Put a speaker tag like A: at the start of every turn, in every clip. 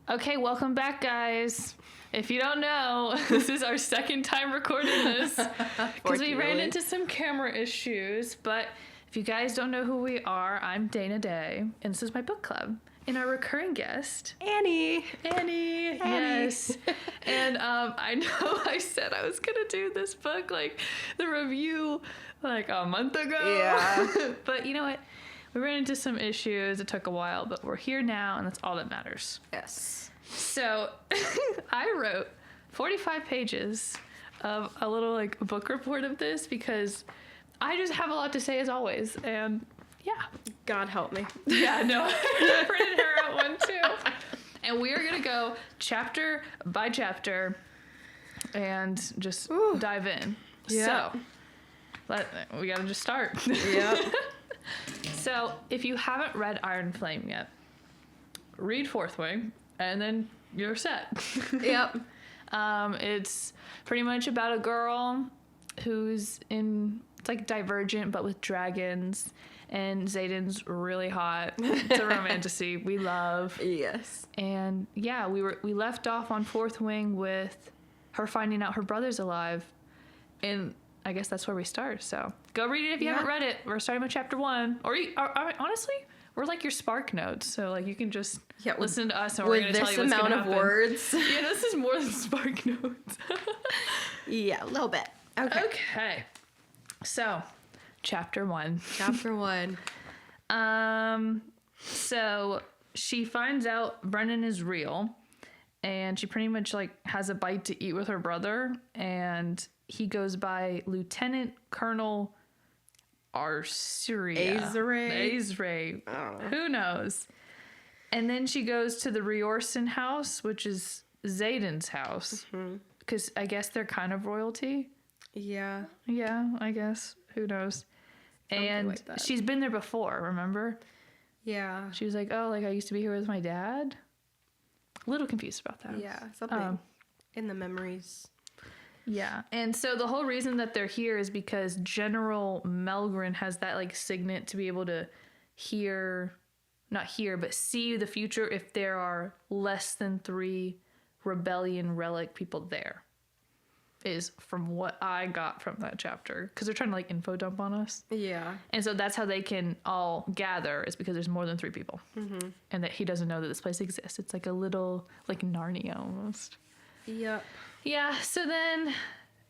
A: Okay, welcome back, guys. If you don't know, this is our second time recording this because we ran into some camera issues. But if you guys don't know who we are, I'm Dana Day, and this is my book club. And our recurring guest,
B: Annie.
A: Yes. And I know I said I was gonna do this book, like the review, like a month ago.
B: Yeah.
A: But you know what? We ran into some issues. It took a while, but we're here now, and that's all that matters.
B: Yes.
A: So I wrote 45 pages of a little like book report of this because I just have a lot to say as always. And yeah.
B: God help me.
A: Yeah, no, I printed her out one too. And we are going to go chapter by chapter and just dive in.
B: Yeah.
A: So we got to just start.
B: Yep.
A: So if you haven't read Iron Flame yet, read Fourth Wing. And then you're set.
B: Yep.
A: It's pretty much about a girl who's it's like Divergent, but with dragons. And Xaden's really hot. It's a romantasy we love.
B: Yes.
A: And yeah, we left off on Fourth Wing with her finding out her brother's alive. And I guess that's where we start. So go read it if you haven't read it. We're starting with chapter 1. Or honestly, we're like your Spark Notes, so like you can just listen to us and we're going to tell you what's going to happen.
B: With this amount of words.
A: Yeah, this is more than Spark Notes.
B: Yeah, a little bit.
A: Okay. So, chapter 1.
B: Chapter 1.
A: So she finds out Brennan is real, and she pretty much like has a bite to eat with her brother, and he goes by Lieutenant Colonel Azray.
B: Oh.
A: Who knows? And then she goes to the Riorson house, which is Xaden's house. Because I guess they're kind of royalty.
B: Yeah.
A: Yeah, I guess. Who knows?
B: Something
A: and
B: like that.
A: She's been there before, remember?
B: Yeah.
A: She was like, oh, like I used to be here with my dad. A little confused about that.
B: Yeah, something in the memories.
A: Yeah, and so the whole reason that they're here is because General Melgren has that like signet to be able to see the future if there are less than 3 rebellion relic people there. Is from what I got from that chapter, because they're trying to like info dump on us.
B: Yeah.
A: And so that's how they can all gather, is because there's more than 3 people, and that he doesn't know that this place exists. It's like a little like Narnia almost.
B: Yep.
A: Yeah, so then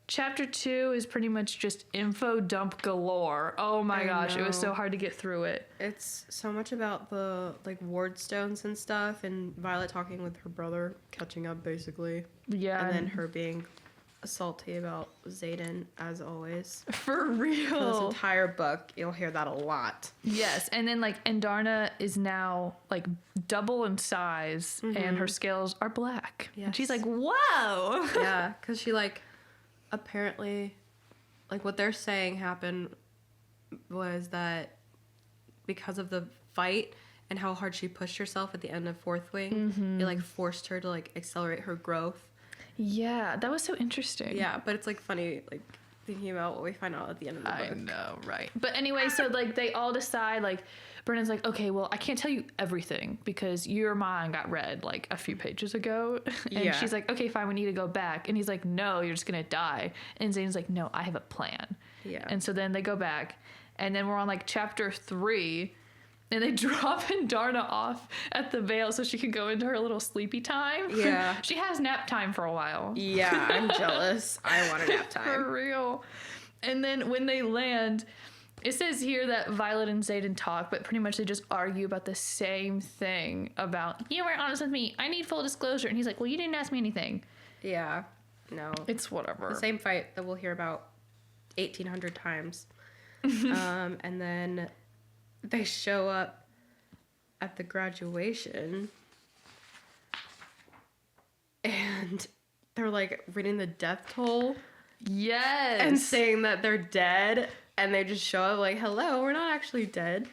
A: chapter 2 is pretty much just info dump galore. Oh my gosh, it was so hard to get through it.
B: It's so much about the like ward stones and stuff, and Violet talking with her brother, catching up basically.
A: Yeah.
B: And then her being salty about Xaden, as always.
A: For real.
B: This entire book, you'll hear that a lot.
A: Yes, and then like Andarna is now like double in size, and her scales are black.
B: Yes.
A: And she's like, whoa!
B: Yeah, because she like apparently, like what they're saying happened was that because of the fight and how hard she pushed herself at the end of Fourth Wing, it like forced her to like accelerate her growth.
A: Yeah, that was so interesting.
B: Yeah, but it's like funny, like thinking about what we find out at the end of the book.
A: I know, right? But anyway, so like they all decide, like Brennan's like, okay, well, I can't tell you everything because your mind got read like a few pages ago. And she's like, okay, fine, we need to go back. And he's like, no, you're just gonna die. And Zane's like, no, I have a plan.
B: Yeah.
A: And so then they go back, and then we're on like chapter 3. And they drop Andarna off at the Vale so she can go into her little sleepy time.
B: Yeah.
A: She has nap time for a while.
B: Yeah, I'm jealous. I want a nap time.
A: For real. And then when they land, it says here that Violet and Xaden talk, but pretty much they just argue about the same thing about, you weren't honest with me. I need full disclosure. And he's like, well, you didn't ask me anything.
B: Yeah. No.
A: It's whatever.
B: The same fight that we'll hear about 1,800 times. And then they show up at the graduation and they're like reading the death toll.
A: Yes.
B: And saying that they're dead, and they just show up like, hello, we're not actually dead.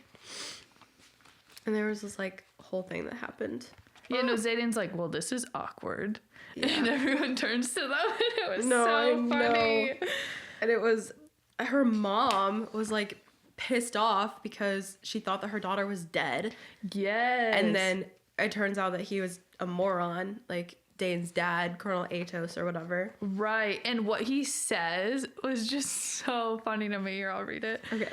B: And there was this like whole thing that happened.
A: Yeah, no, Xaden's like, well, this is awkward.
B: Yeah.
A: And everyone turns to them, and it was
B: No, I
A: so funny.
B: know. And it was, her mom was like pissed off because she thought that her daughter was dead.
A: Yes.
B: And then it turns out that he was a moron, like Dane's dad, Colonel Atos or whatever.
A: Right. And what he says was just so funny to me. Here, I'll read it.
B: Okay.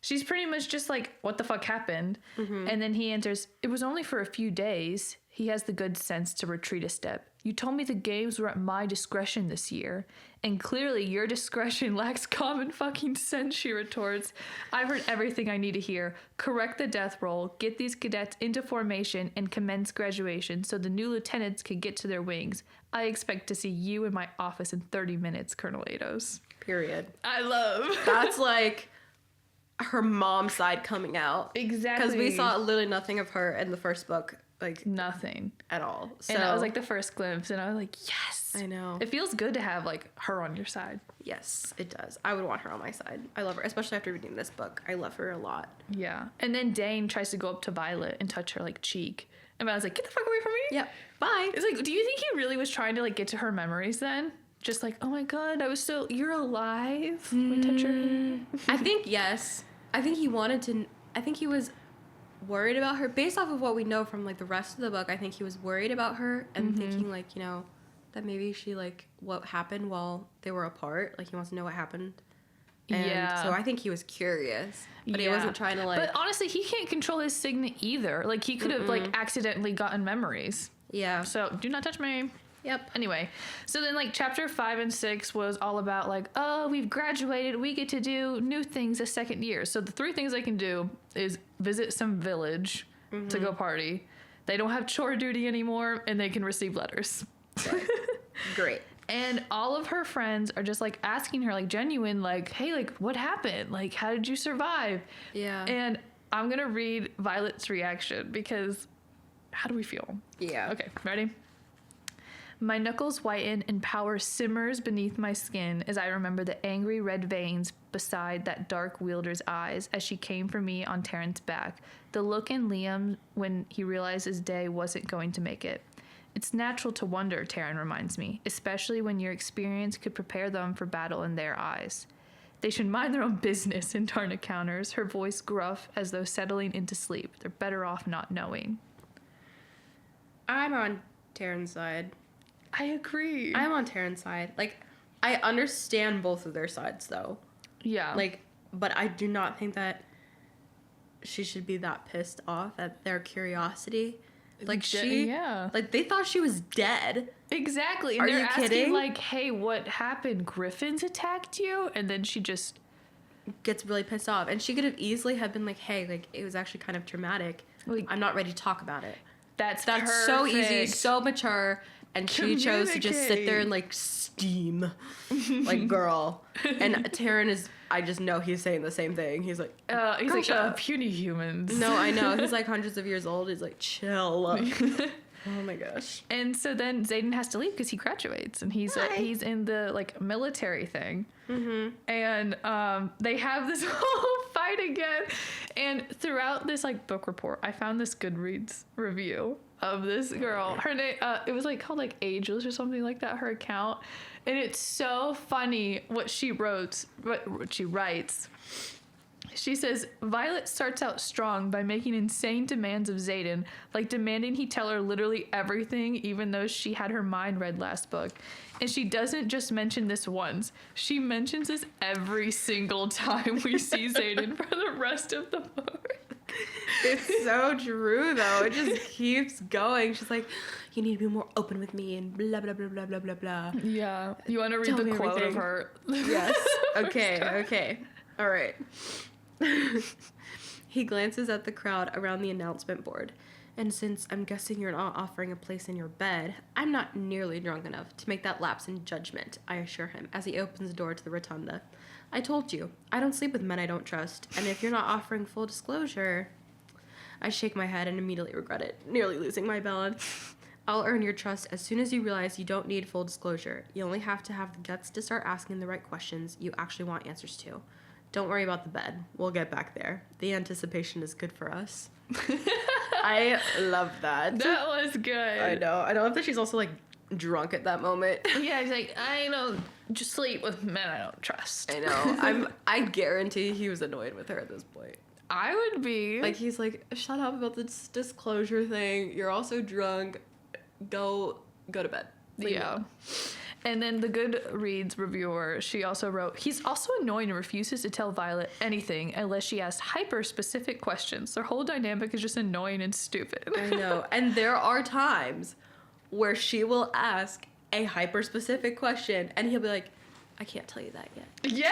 A: She's pretty much just like, what the fuck happened? And then he answers, it was only for a few days. He has the good sense to retreat a step. You told me the games were at my discretion this year. And clearly your discretion lacks common fucking sense, she retorts. I've heard everything I need to hear. Correct the death roll, get these cadets into formation, and commence graduation so the new lieutenants can get to their wings. I expect to see you in my office in 30 minutes, Colonel Atos.
B: Period.
A: I love.
B: That's like her mom's side coming out.
A: Exactly.
B: Because we saw literally nothing of her in the first book, like
A: nothing
B: at all. So
A: and that was like the first glimpse, and I was like, yes.
B: I know.
A: It feels good to have like her on your side.
B: Yes, it does. I would want her on my side. I love her, especially after reading this book. I love her a lot.
A: Yeah. And then Dane tries to go up to Violet and touch her like cheek. And I was like, get the fuck away from me.
B: Yeah. Bye.
A: It's like, do you think he really was trying to like get to her memories then? Just like, oh my god, you're alive. We touch her.
B: I think yes. I think he wanted to. I think he was worried about her based off of what we know from like the rest of the book. I think he was worried about her and thinking like, you know, that maybe she like what happened while they were apart. Like he wants to know what happened. And
A: Yeah.
B: so I think he was curious, but he
A: Yeah.
B: wasn't trying to like.
A: But honestly, he can't control his signet either. Like he could have like accidentally gotten memories.
B: Yeah.
A: So do not touch me.
B: Yep.
A: Anyway, so then like chapter 5 and 6 was all about like, oh, we've graduated, we get to do new things a second year. So the 3 things I can do is visit some village to go party. They don't have chore duty anymore, and they can receive letters.
B: Great.
A: And all of her friends are just like asking her like genuine like, hey, like what happened? Like how did you survive?
B: Yeah.
A: And I'm gonna read Violet's reaction because how do we feel?
B: Yeah.
A: Okay, ready? My knuckles whiten and power simmers beneath my skin as I remember the angry red veins beside that dark wielder's eyes as she came for me on Terran's back. The look in Liam when he realized his day wasn't going to make it. It's natural to wonder, Terran reminds me, especially when your experience could prepare them for battle in their eyes. They should mind their own business, Intarna counters, her voice gruff as though settling into sleep. They're better off not knowing.
B: I'm on Terran's side.
A: I agree.
B: I'm on Terran's side. Like, I understand both of their sides, though.
A: Yeah.
B: Like, but I do not think that she should be that pissed off at their curiosity. Like,
A: yeah.
B: Like, they thought she was dead.
A: Exactly. And
B: Are
A: they're
B: you
A: asking,
B: kidding?
A: like, hey, what happened? Griffins attacked you? And then she just...
B: Gets really pissed off. And she could have easily have been like, hey, like, it was actually kind of traumatic.
A: Like,
B: I'm not ready to talk about it.
A: That's
B: so easy,
A: perfect.
B: so mature. And she chose to just sit there and, like, steam. Like, girl. And Terran is... I just know he's saying the same thing. He's like...
A: He's
B: "Girl,
A: like,
B: shut up."
A: puny humans.
B: No, I know. He's like hundreds of years old. He's like, chill. Oh my gosh.
A: And so then Xaden has to leave because he graduates. And he's he's in the, like, military thing. Mm-hmm. And they have this whole fight again. And throughout this, like, book report, I found this Goodreads review of this girl. Her name, it was like called like Ageless or something like that, her account. And it's so funny what she writes. She says, Violet starts out strong by making insane demands of Xaden, like demanding he tell her literally everything, even though she had her mind read last book. And she doesn't just mention this once. She mentions this every single time we see Xaden for the rest of the book.
B: It's so true, though. It just keeps going. She's like, you need to be more open with me and blah, blah, blah, blah, blah, blah, blah.
A: Yeah. You want to read
B: Tell
A: the
B: me
A: quote
B: everything.
A: of her?
B: Yes. Okay. All right. He glances at the crowd around the announcement board. And since I'm guessing you're not offering a place in your bed, I'm not nearly drunk enough to make that lapse in judgment, I assure him as he opens the door to the rotunda. I told you, I don't sleep with men I don't trust, and if you're not offering full disclosure... I shake my head and immediately regret it, nearly losing my balance. I'll earn your trust as soon as you realize you don't need full disclosure. You only have to have the guts to start asking the right questions you actually want answers to. Don't worry about the bed. We'll get back there. The anticipation is good for us. I love that.
A: That was good.
B: I know. I love that she's also, like, drunk at that moment.
A: Yeah, he's like, I don't just sleep with men I don't trust.
B: I know. I guarantee he was annoyed with her at this point.
A: I would be.
B: Like, he's like, shut up about this disclosure thing. You're also drunk. Go to bed. Like,
A: yeah.
B: no.
A: And then the Goodreads reviewer, she also wrote, he's also annoying and refuses to tell Violet anything unless she asks hyper-specific questions. Their whole dynamic is just annoying and stupid.
B: I know. And there are times where she will ask a hyper-specific question, and he'll be like, I can't tell you that yet.
A: Yeah!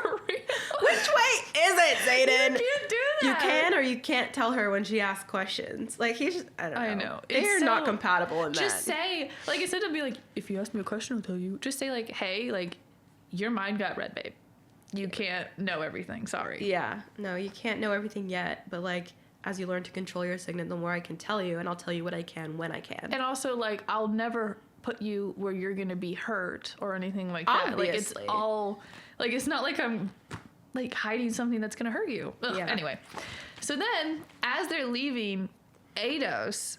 A: For real.
B: Which way is it, Zayden?
A: You can't do that.
B: You can or you can't tell her when she asks questions. Like, he's just, I don't know.
A: I know.
B: They're
A: It's
B: not
A: so-
B: compatible in
A: Just
B: that.
A: say, like, instead of being like, if you ask me a question, I'll tell you. Just say, like, hey, like, your mind got read, babe. You can't know everything. Sorry.
B: Yeah. No, you can't know everything yet, but, like, as you learn to control your signet, the more I can tell you, and I'll tell you what I can when I can.
A: And also, like, I'll never put you where you're going to be hurt or anything like that. Like, it's
B: Obviously.
A: all, like, it's not like I'm, like, hiding something that's going to hurt you. Ugh,
B: Yeah.
A: Anyway. So then, as they're leaving, Ados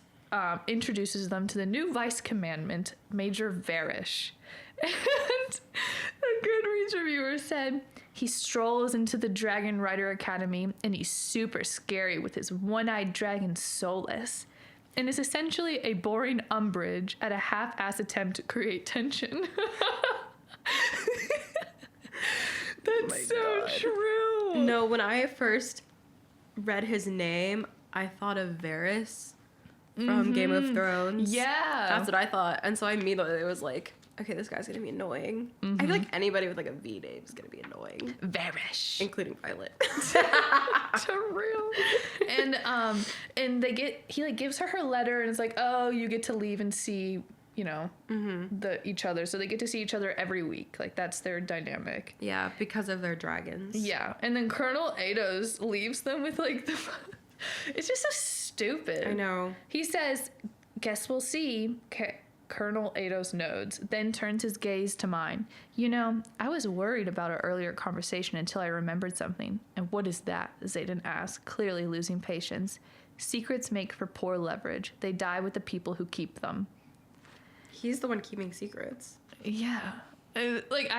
A: introduces them to the new vice commandant, Major Varish. And a Goodreads reviewer said, he strolls into the Dragon Rider Academy and he's super scary with his one-eyed dragon Solus, and is essentially a boring Umbridge at a half-ass attempt to create tension. That's so
B: God.
A: true.
B: No, when I first read his name, I thought of Varys from Game of Thrones.
A: Yeah.
B: That's what I thought. And so I immediately was like, okay, this guy's gonna be annoying. I feel like anybody with like a V name is gonna be annoying.
A: Varish.
B: Including Violet.
A: To real. And he like gives her letter and it's like, oh, you get to leave and see, you know, each other. So they get to see each other every week. Like, that's their dynamic.
B: Yeah, because of their dragons.
A: Yeah. And then Colonel Ados leaves them with like it's just so stupid.
B: I know.
A: He says, guess we'll see. Colonel Ados nods, then turns his gaze to mine. You know, I was worried about our earlier conversation until I remembered something. And what is that? Zayden asked, clearly losing patience. Secrets make for poor leverage. They die with the people who keep them.
B: He's the one keeping secrets.
A: Yeah. Like,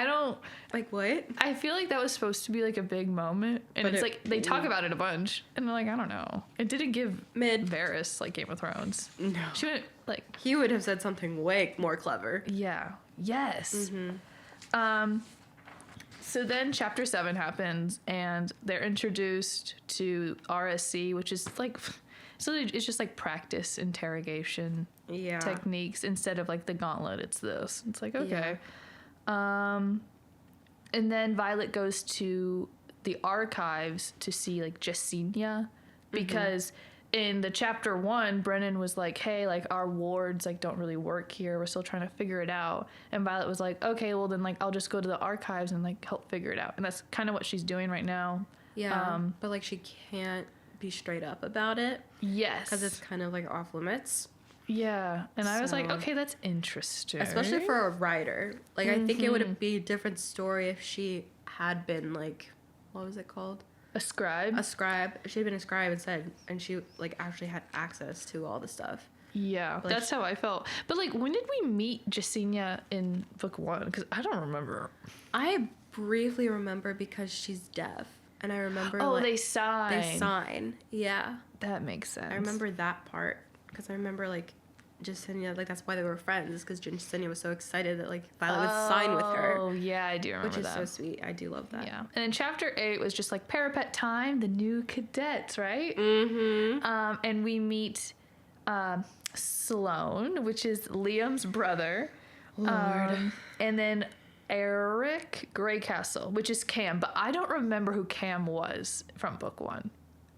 B: Like, what?
A: I feel like that was supposed to be like a big moment. And
B: But
A: it's
B: it-
A: like, they talk about it a bunch. And they're like, I don't know. It didn't give
B: Mid.
A: Varys like Game of Thrones.
B: No.
A: She went like,
B: He would have said something way more clever.
A: yeah. Yes. So then chapter 7 happens and they're introduced to RSC, which is like, so it's just like practice interrogation
B: Yeah.
A: techniques instead of like the gauntlet. It's this. It's like, okay.
B: Yeah.
A: And then Violet goes to the archives to see like Jessinia because in the chapter 1, Brennan was like, hey, like our wards like don't really work here. We're still trying to figure it out. And Violet was like, okay, well then like I'll just go to the archives and like help figure it out. And that's kind of what she's doing right now.
B: Yeah. But, like, she can't be straight up about it
A: Yes.
B: because it's kind of, like, off limits.
A: yeah. And I was like,
B: So-
A: okay, that's interesting.
B: Especially for a writer. Like, I think it would be a different story if she had been, like, what was it called?
A: a scribe.
B: A scribe. If she had been a scribe instead, and she, like, actually had access to all the stuff.
A: Yeah,
B: Like-
A: that's how I felt. But like, when did we meet Jessinia in book 1? Because I don't remember.
B: I briefly remember because she's deaf. And I remember,
A: Oh,
B: like,
A: they sign.
B: They sign. Yeah.
A: That makes sense.
B: I remember that part. Because I remember, like, Jessinia, like, that's why they were friends. Because Jessinia was so excited that, like, Violet would sign with her.
A: Oh, yeah, I do remember
B: Which is
A: that.
B: so sweet. I do love that.
A: Yeah. And then chapter 8 was just like parapet time, the new cadets, right?
B: Mm-hmm.
A: And we meet Sloane, which is Liam's brother.
B: Lord.
A: And then Eric Greycastle, which is Cam. But I don't remember who Cam was from book 1.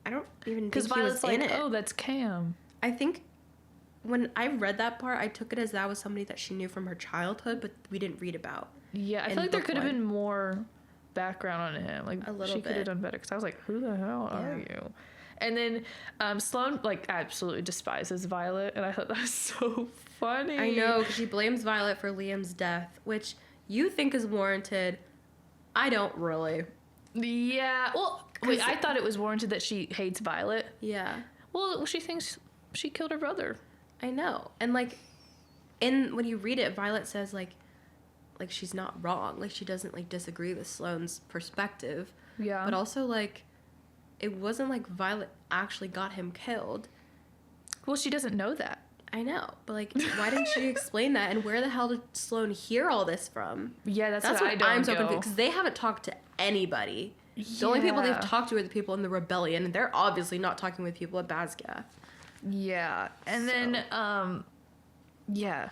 B: I don't even
A: Because
B: think he was
A: Violet's like,
B: in it.
A: oh, that's Cam.
B: I think when I read that part, I took it as that was somebody that she knew from her childhood, but we didn't read about.
A: Yeah, I
B: in
A: feel like there
B: book
A: could have
B: 1.
A: been more background on him. Like
B: A little
A: she could have
B: bit.
A: done better because I was like, who the hell are
B: Yeah.
A: you? And then Sloane like absolutely despises Violet, and I thought that was so funny.
B: I know, because she blames Violet for Liam's death, which you think is warranted. I don't really.
A: Yeah. Well, wait,
B: 'Cause-
A: I thought it was warranted that she hates Violet.
B: Yeah,
A: Well, she thinks she killed her brother.
B: I know. And, like, when you read it, Violet says, like she's not wrong. Like, she doesn't, like, disagree with Sloane's perspective.
A: Yeah.
B: But also, like, it wasn't like Violet actually got him killed.
A: Well, she doesn't know that.
B: I know, but like, why didn't she explain that? And where the hell did Sloane hear all this from?
A: Yeah, that's
B: what
A: what I don't
B: I'm so
A: know.
B: confused, because they haven't talked to anybody. The only people they've talked to are the people in the rebellion, and they're obviously not talking with people at Basgiath.
A: Yeah, and then yeah,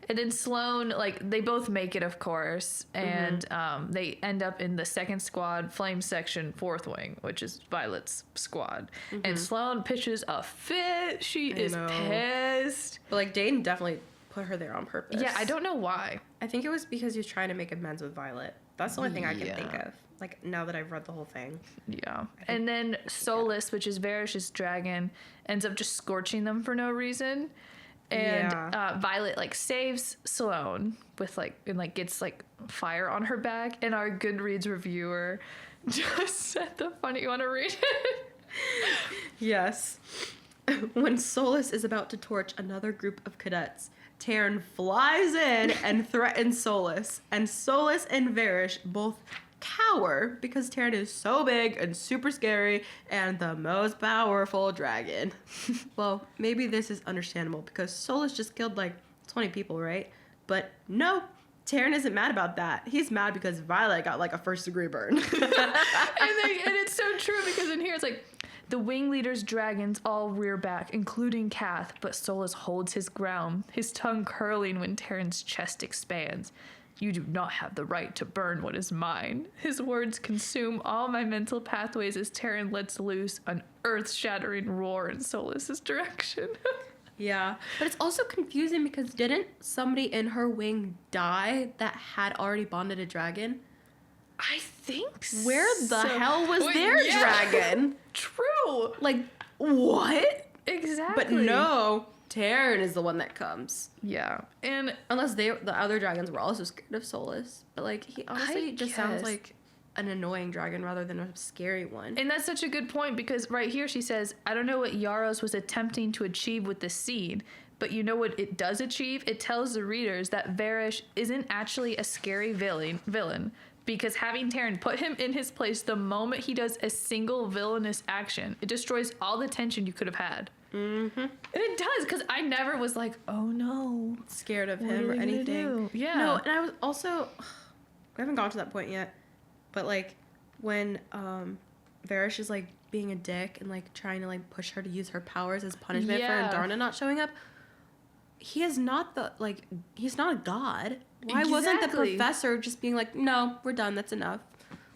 A: and then Sloane, like, they both make it, of course, and they end up in the 2nd Squad, Flame Section, 4th Wing, which is Violet's squad. And Sloane pitches a fit. She is pissed.
B: But like, Dayton definitely put her there on purpose.
A: Yeah, I don't know why.
B: I think it was because he was trying to make amends with Violet. That's the only thing I can think
A: Yeah.
B: of. Like, now that I've read the whole thing.
A: Yeah. And then Solus, which is Varish's dragon, ends up just scorching them for no reason. And Violet, like, saves Sloane with, like, and, like, gets, like, fire on her back. And our Goodreads reviewer just said the funny, you want to read it?
B: Yes. When Solus is about to torch another group of cadets, Taryn flies in and threatens Solus. And Solus and Varish both cower because Taryn is so big and super scary and the most powerful dragon. Well, maybe this is understandable because Solus just killed like 20 people, right? But no, Taryn isn't mad about that. He's mad because Violet got like a 1st-degree burn.
A: And it's so true because in here it's like, the wing leader's dragons all rear back, including Kath, but Solus holds his ground, his tongue curling when Taryn's chest expands. You do not have the right to burn what is mine. His words consume all my mental pathways as Taryn lets loose an earth-shattering roar in Solus's direction.
B: Yeah, but it's also confusing because didn't somebody in her wing die that had already bonded a dragon?
A: I think so.
B: Where the hell was their dragon?
A: True.
B: Like, what?
A: Exactly.
B: But no, Taryn is the one that comes.
A: Yeah. And
B: Unless the other dragons were also scared of Solus. But like, he honestly just sounds
A: guess.
B: like an annoying dragon rather than a scary one.
A: And that's such a good point because right here she says, I don't know what Yaros was attempting to achieve with this scene, but you know what it does achieve? It tells the readers that Varish isn't actually a scary villain because having Taryn put him in his place the moment he does a single villainous action, it destroys all the tension you could have had. Mm-hmm. And it does, because I never was like, oh no.
B: Scared of
A: What
B: him
A: are
B: or
A: we gonna
B: anything.
A: do? Yeah.
B: No, and I was also, we haven't gotten to that point yet, but like when Varish is like being a dick and like trying to like push her to use her powers as punishment for Andarna not showing up, he is not he's not a god. Why wasn't the
A: Exactly.
B: professor just being like, no, we're done, that's enough?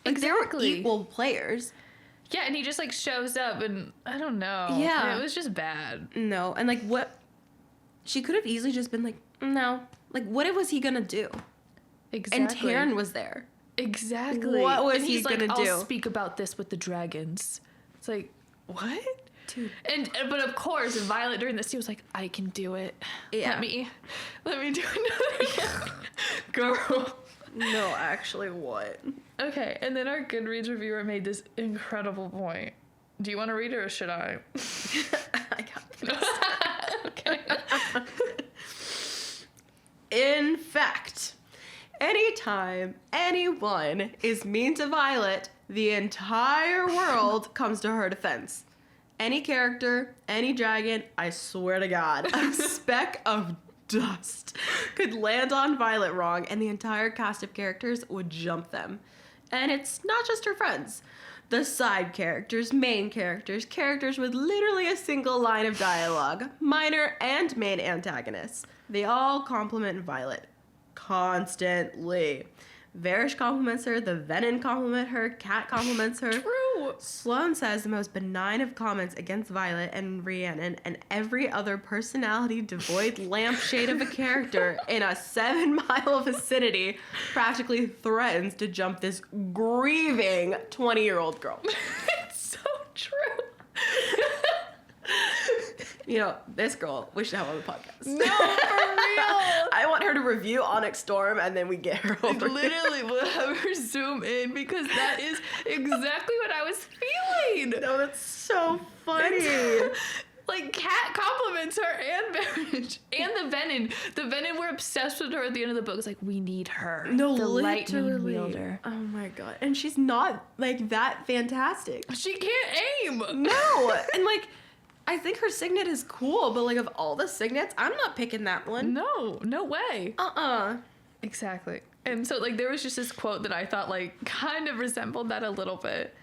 B: Like
A: Exactly.
B: they were equal players.
A: Yeah, and he just like shows up and I don't know.
B: Yeah.
A: It was just bad.
B: No, and like what, she could have easily just been like, no. Like what was he gonna do?
A: Exactly.
B: And Taryn was there.
A: Exactly.
B: What was
A: and
B: he
A: he's like,
B: gonna do?
A: I'll speak about this with the dragons. It's like, what?
B: Dude.
A: But of course, Violet during this scene was like, I can do it.
B: Yeah.
A: Let me do another one. Girl.
B: No, actually, what?
A: Okay, and then our Goodreads reviewer made this incredible point. Do you want to read it or should I?
B: I got this.
A: Okay.
B: In fact, anytime anyone is mean to Violet, the entire world comes to her defense. Any character, any dragon, I swear to God, a speck of dust could land on Violet wrong and the entire cast of characters would jump them. And it's not just her friends. The side characters, main characters, characters with literally a single line of dialogue, minor and main antagonists. They all compliment Violet. Constantly. Varish compliments her, the Venom compliment her, Kat compliments her.
A: True.
B: Sloane says the most benign of comments against Violet and Rhiannon and every other personality devoid lampshade of a character in a 7-mile vicinity practically threatens to jump this grieving 20-year-old girl.
A: It's so true.
B: You know, this girl we should have on the podcast.
A: No, for real.
B: I want her to review Onyx Storm and then we get her over here.
A: Literally, we'll have her zoom in because that is exactly what I was feeling.
B: No, that's so funny.
A: Like, Kat compliments her and Barry much. And the Venom. The Venom were obsessed with her at the end of the book. It's like, we need her.
B: No,
A: the lightning
B: literally.
A: wielder.
B: Oh my god. And she's not like that fantastic.
A: She can't aim.
B: No. And like, I think her signet is cool, but like of all the signets, I'm not picking that one.
A: No way. Exactly. And so like there was just this quote that I thought like kind of resembled that a little bit.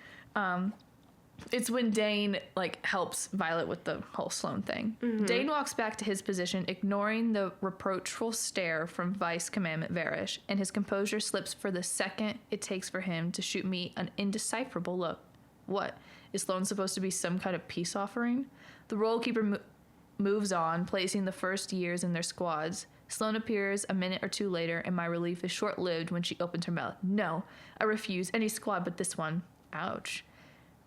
A: It's when Dane like helps Violet with the whole Sloane thing.
B: Mm-hmm.
A: Dane walks back to his position, ignoring the reproachful stare from Vice Commandant Varish, and his composure slips for the second it takes for him to shoot me an indecipherable look. What? Is Sloane supposed to be some kind of peace offering? The roll keeper moves on, placing the first years in their squads. Sloane appears a minute or two later, and my relief is short-lived when she opens her mouth. No, I refuse any squad but this one. Ouch.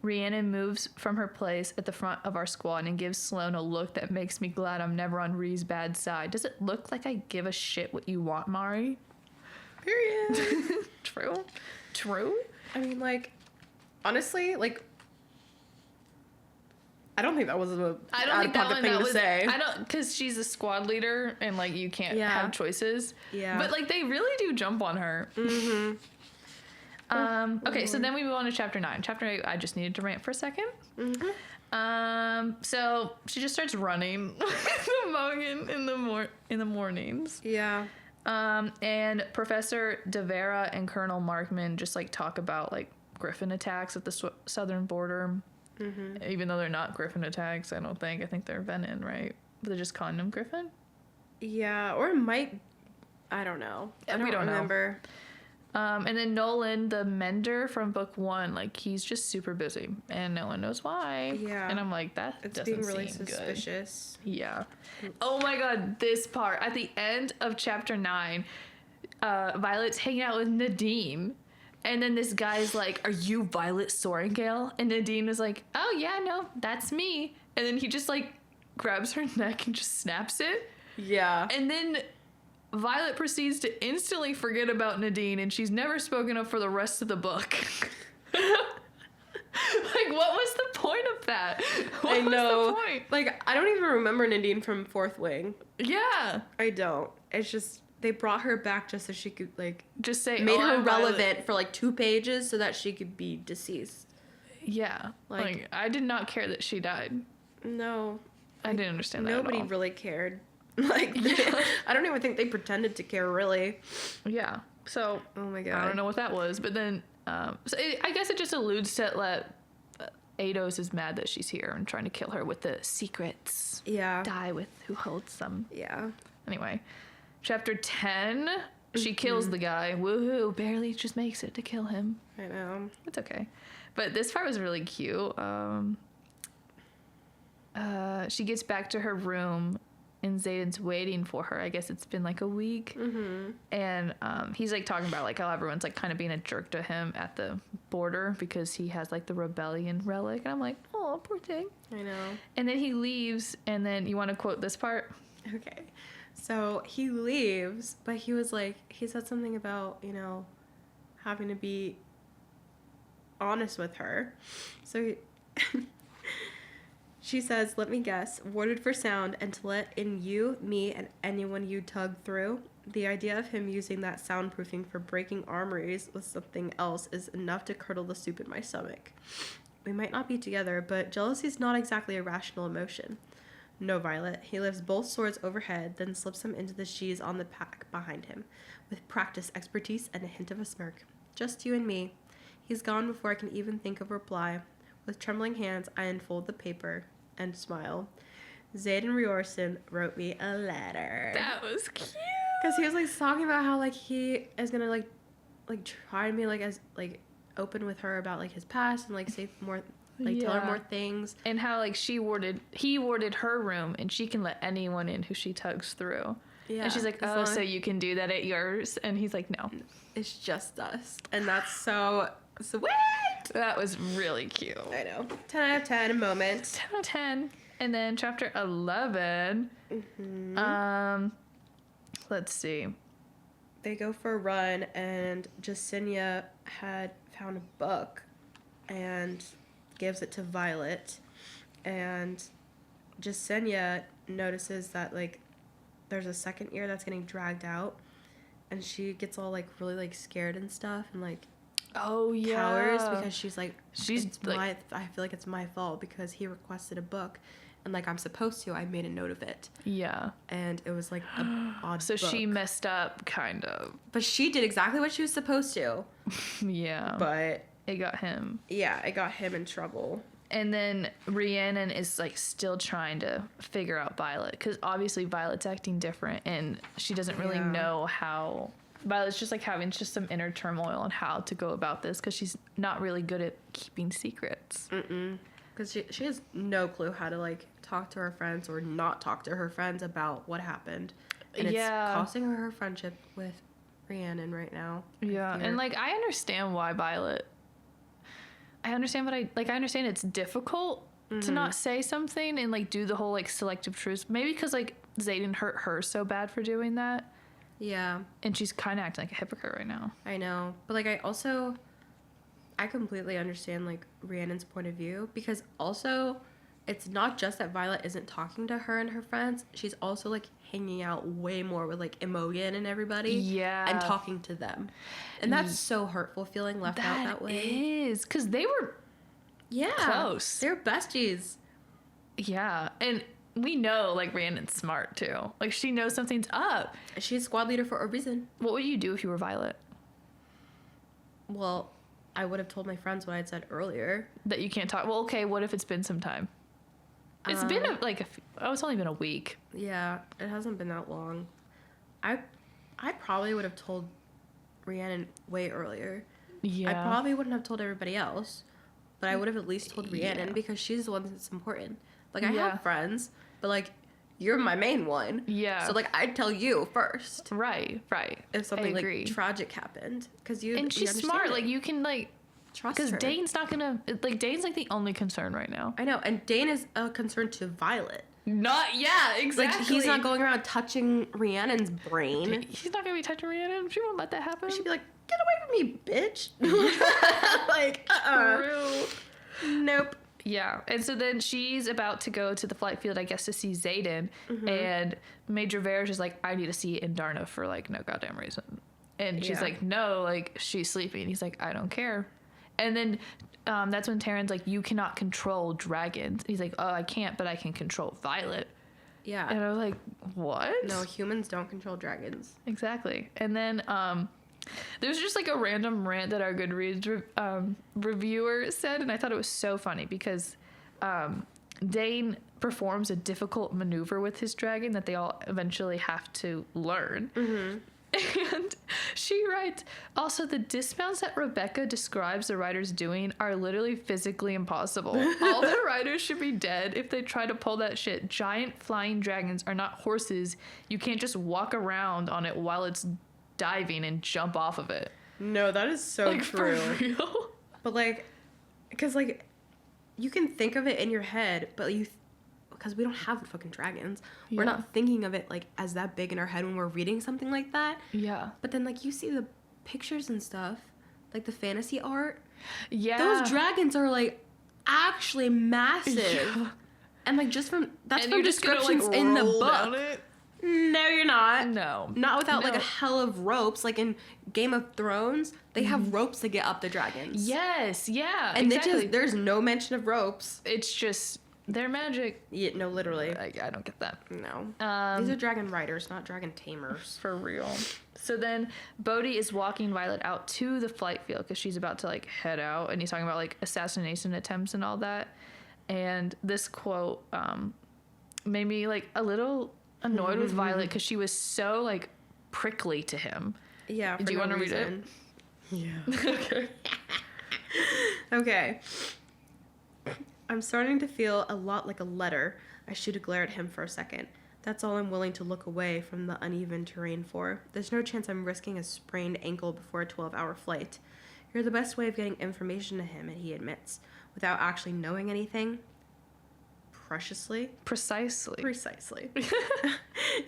A: Rhiannon moves from her place at the front of our squad and gives Sloane a look that makes me glad I'm never on Rhee's bad side. Does it look like I give a shit what you want, Mari?
B: Period.
A: True?
B: I mean, like, honestly, like, I don't think that was a out-of-pocket thing to say.
A: I don't, because she's a squad leader and, like, you can't have choices.
B: Yeah.
A: But, like, they really do jump on her.
B: Mm-hmm.
A: Okay, so then we move on to chapter 9. Chapter 8, I just needed to rant for a second.
B: Mm-hmm.
A: So she just starts running in the mornings.
B: Yeah.
A: And Professor Devera and Colonel Markman just like talk about like Griffin attacks at the southern border.
B: Mm-hmm.
A: Even though they're not Griffin attacks, I don't think. I think they're Venom, right? But they're just calling them Griffin.
B: Yeah, or it might. I don't know. I don't remember.
A: And then Nolan, the mender from book 1, like he's just super busy, and no one knows why.
B: Yeah.
A: And I'm like, that
B: It's
A: doesn't
B: being really
A: seem
B: suspicious.
A: good. Yeah. Oh my god, this part at the end of chapter 9, Violet's hanging out with Nadine, and then this guy's like, "Are you Violet Sorrengail?" And Nadine is like, "Oh yeah, no, that's me." And then he just like grabs her neck and just snaps it.
B: Yeah.
A: And then Violet proceeds to instantly forget about Nadine, and she's never spoken of for the rest of the book. Like, what was the point of that? What was the point?
B: Like, I don't even remember Nadine from Fourth Wing.
A: Yeah.
B: I don't. It's just, they brought her back just so she could, like,
A: Just say,
B: made her
A: I'm
B: relevant
A: Violet.
B: for, like, 2 pages so that she could be deceased.
A: Yeah. Like, I did not care that she died.
B: No.
A: I didn't understand that
B: Nobody
A: at all.
B: really cared. Like, I don't even think they pretended to care, really.
A: Yeah. So,
B: Oh my god.
A: I don't know what that was, but then, I guess it just alludes to that Eidos is mad that she's here and trying to kill her with the secrets.
B: Yeah.
A: Die with who holds them.
B: Yeah.
A: Anyway, chapter 10, she kills the guy. Woohoo, barely just makes it to kill him.
B: I know.
A: It's okay. But this part was really cute. She gets back to her room and Xaden's waiting for her. I guess it's been like a week.
B: Mm-hmm.
A: And he's like talking about like how everyone's like kind of being a jerk to him at the border because he has like the rebellion relic. And I'm like, oh, poor thing.
B: I know.
A: And then he leaves. And then you want to quote this part?
B: Okay. So he leaves, but he was like, he said something about, you know, having to be honest with her. So she says, "Let me guess, warded for sound and to let in you, me, and anyone you tug through. The idea of him using that soundproofing for breaking armories with something else is enough to curdle the soup in my stomach. We might not be together, but jealousy is not exactly a rational emotion. No, Violet." He lifts both swords overhead, then slips them into the sheaths on the pack behind him, with practiced expertise and a hint of a smirk. "Just you and me." He's gone before I can even think of a reply. With trembling hands, I unfold the paper and smile. "Xaden Riorson wrote me a letter."
A: That was cute.
B: Because he was like talking about how like he is gonna like try to be like as like open with her about like his past and like say more like tell her
A: Yeah.
B: more things.
A: And how like he warded her room and she can let anyone in who she tugs through.
B: Yeah.
A: And she's like,
B: as
A: "Oh,
B: long-
A: so you can do that at yours?" And he's like, "No."
B: It's just us, and that's so sweet.
A: That was really cute.
B: I know. 10 out of 10 moment.
A: 10 out of 10. And then chapter 11.
B: Mm-hmm.
A: Let's see.
B: They go for a run, and Jesinia had found a book and gives it to Violet. And Jesinia notices that, like, there's a second ear that's getting dragged out, and she gets all like really like scared and stuff, and like
A: Oh yeah.
B: cowers because she's like,
A: She's
B: it's
A: like,
B: I feel like it's my fault because he requested a book, and like I'm supposed to. I made a note of it,
A: yeah.
B: and it was like a odd.
A: So she
B: book.
A: messed up, kind of.
B: But she did exactly what she was supposed to.
A: Yeah.
B: But
A: It got him.
B: yeah, it got him in trouble.
A: And then Rhiannon is like still trying to figure out Violet because obviously Violet's acting different and she doesn't really
B: Yeah.
A: know how. Violet's just like having just some inner turmoil on how to go about this because she's not really good at keeping secrets.
B: Because she has no clue how to like talk to her friends or not talk to her friends about what happened. And it's
A: Yeah.
B: costing her friendship with Rhiannon right now. I
A: Yeah,
B: fear.
A: and like I understand why Violet. I understand, but I understand it's difficult to not say something and like do the whole like selective truce. Maybe because like Xaden hurt her so bad for doing that,
B: Yeah,
A: and she's kind of acting like a hypocrite right now.
B: I know. But like I completely understand like Rhiannon's point of view because also it's not just that Violet isn't talking to her and her friends. She's also like hanging out way more with like Imogen and everybody.
A: Yeah.
B: And talking to them. And that's so hurtful feeling left out that way.
A: Is because they were
B: Yeah.
A: close.
B: They're besties.
A: Yeah, and we know like Rhiannon's smart too. Like she knows something's up.
B: She's squad leader for a reason.
A: What would you do if you were Violet?
B: Well, I would have told my friends what I'd said earlier.
A: That you can't talk. Well, okay. What if it's been some time? It's been it's only been a week.
B: Yeah, it hasn't been that long. I probably would have told Rhiannon way earlier.
A: Yeah.
B: I probably wouldn't have told everybody else, but I would have at least told Rhiannon
A: Yeah.
B: because she's the one that's important. Like, I
A: Yeah.
B: have friends, but, like, you're my main one.
A: Yeah.
B: So, like, I'd tell you first
A: Right.
B: if something,
A: I agree.
B: like, tragic happened. Because you
A: And
B: you
A: she's
B: understand
A: smart.
B: it.
A: Like you can like
B: Trust
A: because
B: her.
A: Dane's not gonna like Dane's like the only concern right now.
B: I know. And Dane is a concern to Violet.
A: Not yeah, exactly.
B: Like, he's not going around touching Rhiannon's brain.
A: He's not gonna be touching Rhiannon. She won't let that happen.
B: She'd be like, get away from me, bitch. Like,
A: True.
B: Nope.
A: Yeah, and so then she's about to go to the flight field, I guess, to see Xaden, and Major Varys is like, I need to see Indarna for like no goddamn reason, and she's
B: Yeah.
A: like, no, like she's sleeping. He's like, I don't care, and then that's when Taryn's like, you cannot control dragons. He's like, oh, I can't, but I can control Violet,
B: Yeah.
A: and I was like, what?
B: No, humans don't control dragons.
A: Exactly. And then there's just like a random rant that our Goodreads reviewer said, and I thought it was so funny because Dane performs a difficult maneuver with his dragon that they all eventually have to learn. And she writes, also, the dismounts that Rebecca describes the riders doing are literally physically impossible. All the riders should be dead if they try to pull that shit. Giant flying dragons are not horses. You can't just walk around on it while it's diving and jump off of it.
B: No, that is so
A: Like, for real?
B: But like, because like, you can think of it in your head, but because we don't have fucking dragons, we're
A: Yeah.
B: not thinking of it like as that big in our head when we're reading something like that.
A: Yeah.
B: But then like you see the pictures and stuff, like the fantasy art.
A: Yeah.
B: Those dragons are like actually massive.
A: Yeah.
B: And like just from that's
A: And
B: from
A: you're just gonna, like,
B: descriptions in the
A: roll down
B: book.
A: it?
B: No, you're not.
A: No.
B: Not without like
A: No.
B: a hell of ropes. Like in Game of Thrones, they have ropes to get up the dragons.
A: Yes, yeah.
B: And
A: exactly.
B: there's no mention of ropes.
A: It's just, they're magic.
B: Yeah, no, literally.
A: I don't get that.
B: No.
A: Um,
B: These are dragon riders, not dragon tamers.
A: For real. So then Bodhi is walking Violet out to the flight field because she's about to like head out, and he's talking about like assassination attempts and all that. And this quote made me like a little annoyed with Violet because she was so like prickly to him.
B: Yeah, for
A: Do you
B: no
A: wanna read it?
B: reason. Yeah.
A: Okay.
B: Okay. I'm starting to feel a lot like a letter. I shoot a glare at him for a second. That's all I'm willing to look away from the uneven terrain for. There's no chance I'm risking a sprained ankle before a 12-hour flight. You're the best way of getting information to him, he admits, without actually knowing anything. Precisely.
A: Precisely.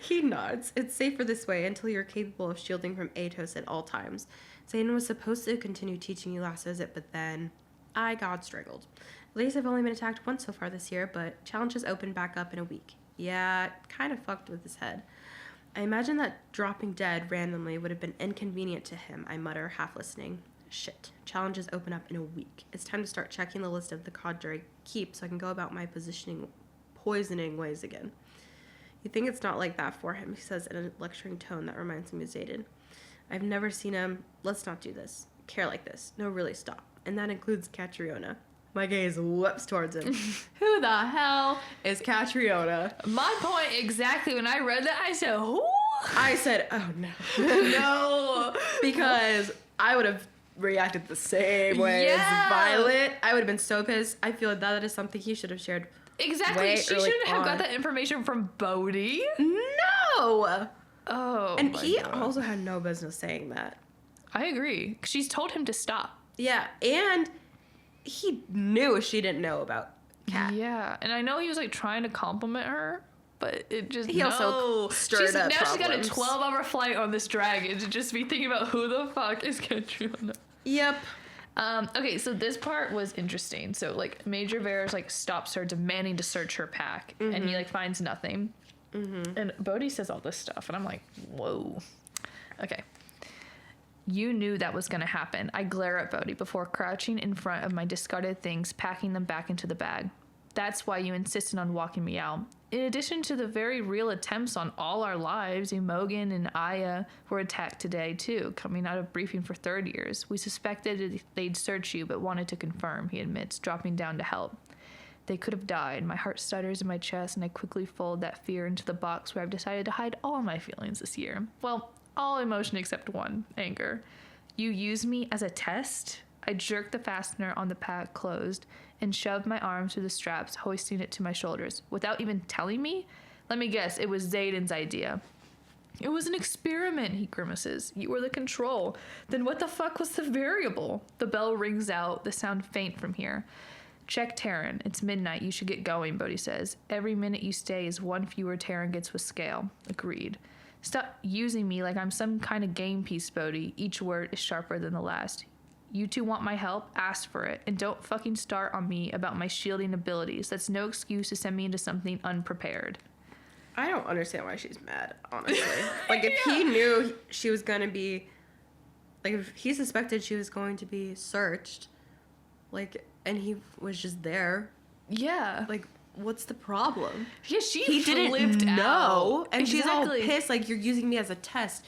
B: He nods. It's safer this way until you're capable of shielding from Atos at all times. Zayden was supposed to continue teaching you last visit, but then I got strangled. At least I've only been attacked once so far this year, but challenges open back up in a week. Yeah, it kind of fucked with his head. I imagine that dropping dead randomly would have been inconvenient to him, I mutter, half listening. Shit. Challenges open up in a week. It's time to start checking the list of the cadre keep so I can go about my poisoning ways again. You think it's not like that for him, he says in a lecturing tone that reminds me of Xaden. I've never seen him, let's not do this, care like this. No, really, stop. And that includes Catriona. My gaze whips towards him. Who the hell is Catriona?
A: My point exactly. When I read that, I said, who?
B: I said, oh no.
A: No.
B: Because I would have reacted the same way as Violet. I would have been so pissed. I feel like that is something he should have shared.
A: Exactly. She shouldn't have got that information from Bodhi.
B: No.
A: Oh.
B: And he also had no business saying that.
A: I agree. She's told him to stop.
B: Yeah, and he knew she didn't know about Kat.
A: Yeah, and I know he was like trying to compliment her, but it just
B: also stirred up
A: now
B: problems.
A: She's got a 12-hour flight on this dragon to just be thinking about who the fuck is Catriona.
B: Yep.
A: Okay, so this part was interesting. So like Major Varys like stops her, demanding to search her pack, and he like finds nothing. And Bodhi says all this stuff, and I'm like, whoa. Okay. You knew that was going to happen. I glare at Bodhi before crouching in front of my discarded things, packing them back into the bag. That's why you insisted on walking me out. In addition to the very real attempts on all our lives, Imogen and Aya were attacked today too, coming out of briefing for third years. We suspected they'd search you, but wanted to confirm, he admits, dropping down to help. They could have died. My heart stutters in my chest, and I quickly fold that fear into the box where I've decided to hide all my feelings this year. Well, all emotion except one, anger. You used me as a test? I jerked the fastener on the pack closed and shoved my arm through the straps, hoisting it to my shoulders. Without even telling me? Let me guess, it was Xaden's idea. It was an experiment, he grimaces. You were the control. Then what the fuck was the variable? The bell rings out, the sound faint from here. Check Terran. It's midnight. You should get going, Bodhi says. Every minute you stay is one fewer Terran gets with scale. Agreed. Stop using me like I'm some kind of game piece, Bodhi. Each word is sharper than the last. You two want my help? Ask for it. And don't fucking start on me about my shielding abilities. That's no excuse to send me into something unprepared.
B: I don't understand why she's mad, honestly. Like, if he knew she was going to be... Like, if he suspected she was going to be searched, like, and he was just there.
A: Yeah.
B: Like, what's the problem?
A: Yeah, he
B: didn't know.
A: out.
B: And
A: exactly.
B: she's all pissed, like, you're using me as a test.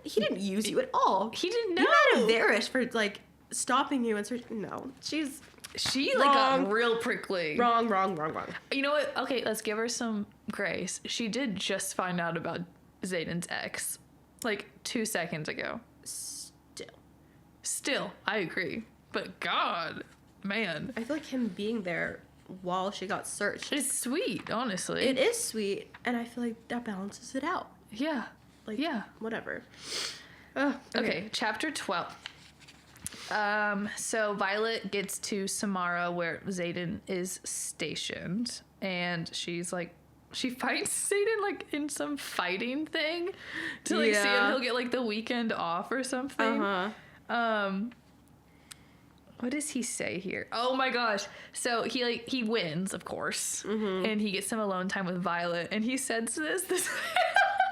B: He didn't use you at all.
A: He didn't know.
B: You mad at Varys for, like, stopping you and searching. No,
A: She like got real prickly.
B: Wrong.
A: You know what? Okay, let's give her some grace. She did just find out about Xaden's ex, like 2 seconds ago. Still, I agree. But God, man.
B: I feel like him being there while she got searched.
A: It's sweet, honestly.
B: It is sweet, and I feel like that balances it out.
A: Yeah.
B: Like,
A: yeah.
B: Whatever.
A: Okay, chapter 12. So Violet gets to Samara where Xaden is stationed, and she's like, she fights Xaden like in some fighting thing to like see if he'll get like the weekend off or something. What does he say here? Oh my gosh. So he wins, of course, and he gets some alone time with Violet, and he says this he says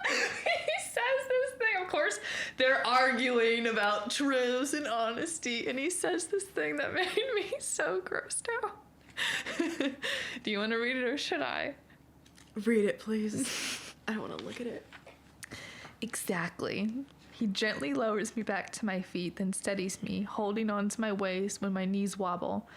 A: this thing. Of course, they're arguing about truths and honesty, and he says this thing that made me so grossed out. Do you want to read it or should I?
B: Read it, please. I don't want to look at it.
A: Exactly. He gently lowers me back to my feet, then steadies me, holding on to my waist when my knees wobble.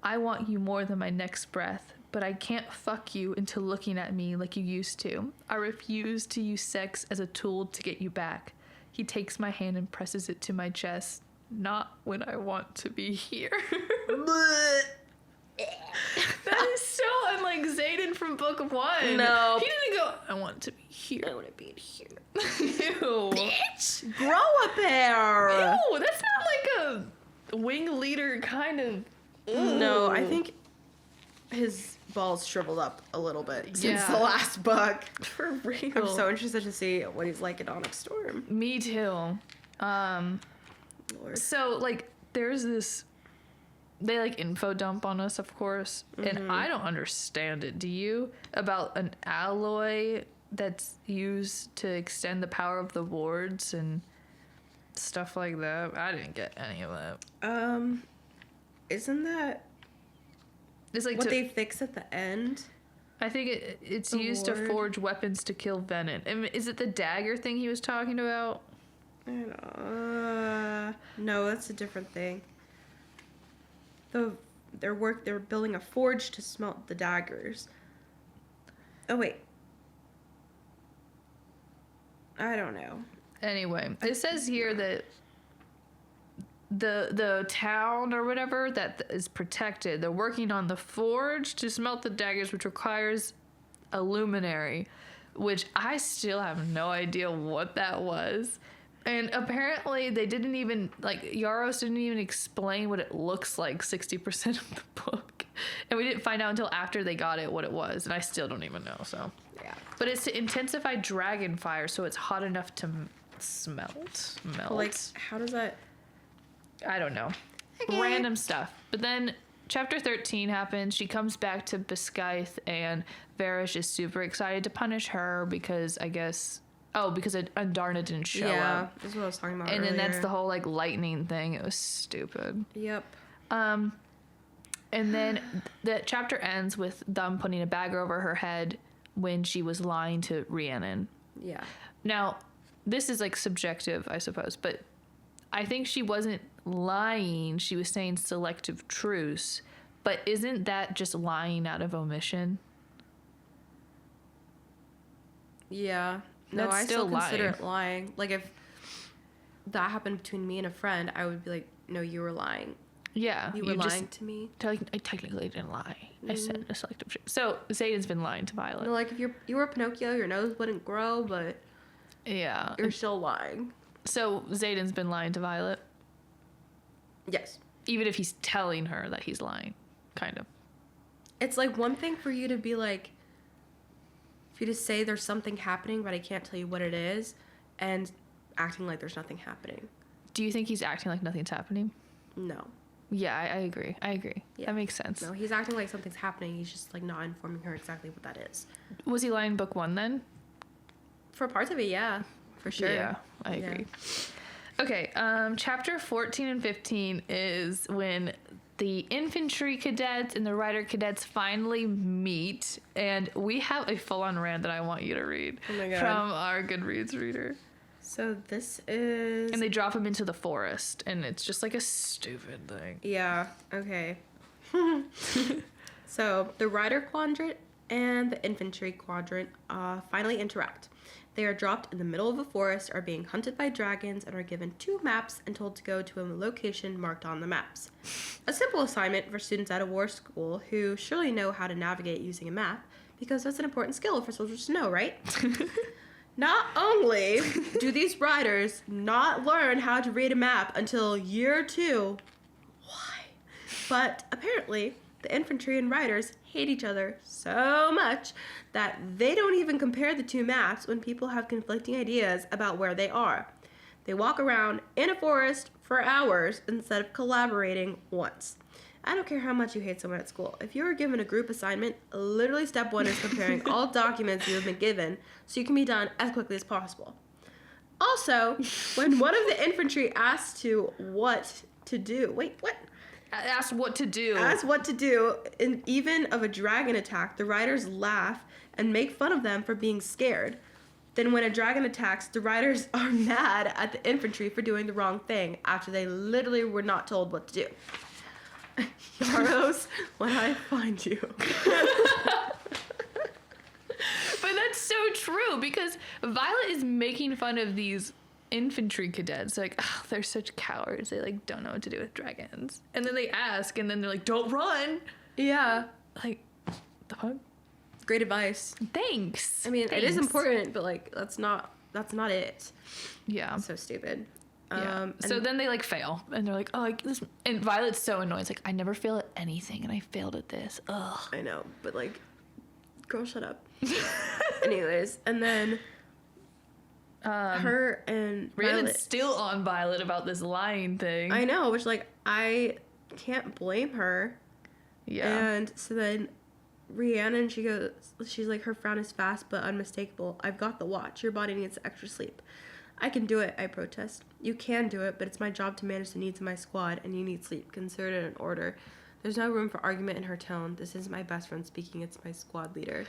A: I want you more than my next breath, but I can't fuck you into looking at me like you used to. I refuse to use sex as a tool to get you back. He takes my hand and presses it to my chest. Not when I want to be here. That is so unlike Xaden from Book of One.
B: No.
A: He didn't go, I want to be here.
B: I want to be in here.
A: Ew.
B: Bitch, grow a pair.
A: Ew, that's not like a wing leader kind of...
B: No, I think his balls shriveled up a little bit since the last book.
A: For real.
B: I'm so interested to see what he's like at Onyx Storm.
A: Me too.
B: Lord.
A: So, like, there's this... They, like, info dump on us, of course. And I don't understand it. Do you? About an alloy that's used to extend the power of the wards and stuff like that. I didn't get any of that.
B: Isn't that
A: It's like
B: what they fix at the end?
A: I think it's
B: The
A: used
B: ward?
A: to forge weapons to kill Venom. I mean, is it the dagger thing he was talking about?
B: I don't, no, that's a different thing. They're building a forge to smelt the daggers. Oh wait. I don't know.
A: Anyway, it says here that the town or whatever that is protected, they're working on the forge to smelt the daggers, which requires a luminary, which I still have no idea what that was. And apparently they didn't even, like, Yaros didn't even explain what it looks like 60% of the book. And we didn't find out until after they got it what it was, and I still don't even know, so.
B: Yeah.
A: But it's to intensify dragon fire, so it's hot enough to melt.
B: Like, how does that...
A: I don't know.
B: Okay.
A: Random stuff. But then chapter 13 happens. She comes back to Biskythe, and Varish is super excited to punish her because I guess... Oh, because Andarna didn't show up.
B: That's what I was talking about
A: And then that's
B: earlier.
A: the whole, like, lightning thing. It was stupid.
B: Yep.
A: And then the chapter ends with them putting a bag over her head when she was lying to Rhiannon.
B: Yeah.
A: Now, this is, like, subjective, I suppose, but I think she wasn't lying. She was saying selective truce. But isn't that just lying out of omission?
B: Yeah. No,
A: That's
B: I
A: still
B: still consider
A: lying.
B: it lying. Like, if that happened between me and a friend, I would be like, no, you were lying.
A: Yeah.
B: You were lying to me.
A: I technically didn't lie. I said a selective truce. So, Zayden's been lying to Violet.
B: No, like, if you were Pinocchio, your nose wouldn't grow, but
A: Yeah.
B: you're still lying.
A: So, Zayden's been lying to Violet,
B: Yes.
A: even if he's telling her that he's lying, kind of.
B: It's like one thing for you to be like, for you to say there's something happening, but I can't tell you what it is, and acting like there's nothing happening.
A: Do you think he's acting like nothing's happening?
B: No.
A: Yeah, I agree.
B: Yeah.
A: That makes sense.
B: No, he's acting like something's happening. He's just like not informing her exactly what that is.
A: Was he lying in book 1 then?
B: For parts of it, yeah. For sure.
A: Yeah, I agree. Okay, chapter 14 and 15 is when the infantry cadets and the rider cadets finally meet, and we have a full-on rant that I want you to read
B: Oh my God.
A: from our Goodreads reader.
B: So this is...
A: And they drop him into the forest, and it's just like a stupid thing.
B: Yeah, okay. So, the rider quadrant and the infantry quadrant finally interact. They are dropped in the middle of a forest, are being hunted by dragons, and are given 2 maps and told to go to a location marked on the maps. A simple assignment for students at a war school who surely know how to navigate using a map, because that's an important skill for soldiers to know, right? Not only do these riders not learn how to read a map until year 2, why? But apparently, the infantry and riders hate each other so much that they don't even compare the 2 maps when people have conflicting ideas about where they are. They walk around in a forest for hours instead of collaborating once. I don't care how much you hate someone at school. If you are given a group assignment, literally step 1 is comparing all documents you have been given so you can be done as quickly as possible. Also, when one of the infantry asks what to do,
A: Asked what to do.
B: and even of a dragon attack, the riders laugh and make fun of them for being scared. Then when a dragon attacks, the riders are mad at the infantry for doing the wrong thing after they literally were not told what to do. Yaros, when I find you.
A: But that's so true, because Violet is making fun of these infantry cadets. Like, oh, they're such cowards. They, like, don't know what to do with dragons. And then they ask, and then they're like, don't run.
B: Yeah.
A: Like, the fuck?
B: Great advice.
A: Thanks.
B: I mean, it is
A: Thanks.
B: important, but like that's not it.
A: Yeah.
B: So stupid.
A: Yeah. So then they, like, fail. And they're like, oh, this... And Violet's so annoyed. It's like, I never fail at anything, and I failed at this. Ugh.
B: I know, but like, girl, shut up. Anyways, and then her and
A: Rhiannon's
B: Violet.
A: still on Violet about this lying thing.
B: I know, which like I can't blame her.
A: Yeah.
B: And so then Rhiannon, she's like, her frown is fast but unmistakable. I've got the watch. Your body needs extra sleep. I can do it, I protest. You can do it, but it's my job to manage the needs of my squad, and you need sleep. Consider it an order. There's no room for argument in her tone. This isn't my best friend speaking, it's my squad leader.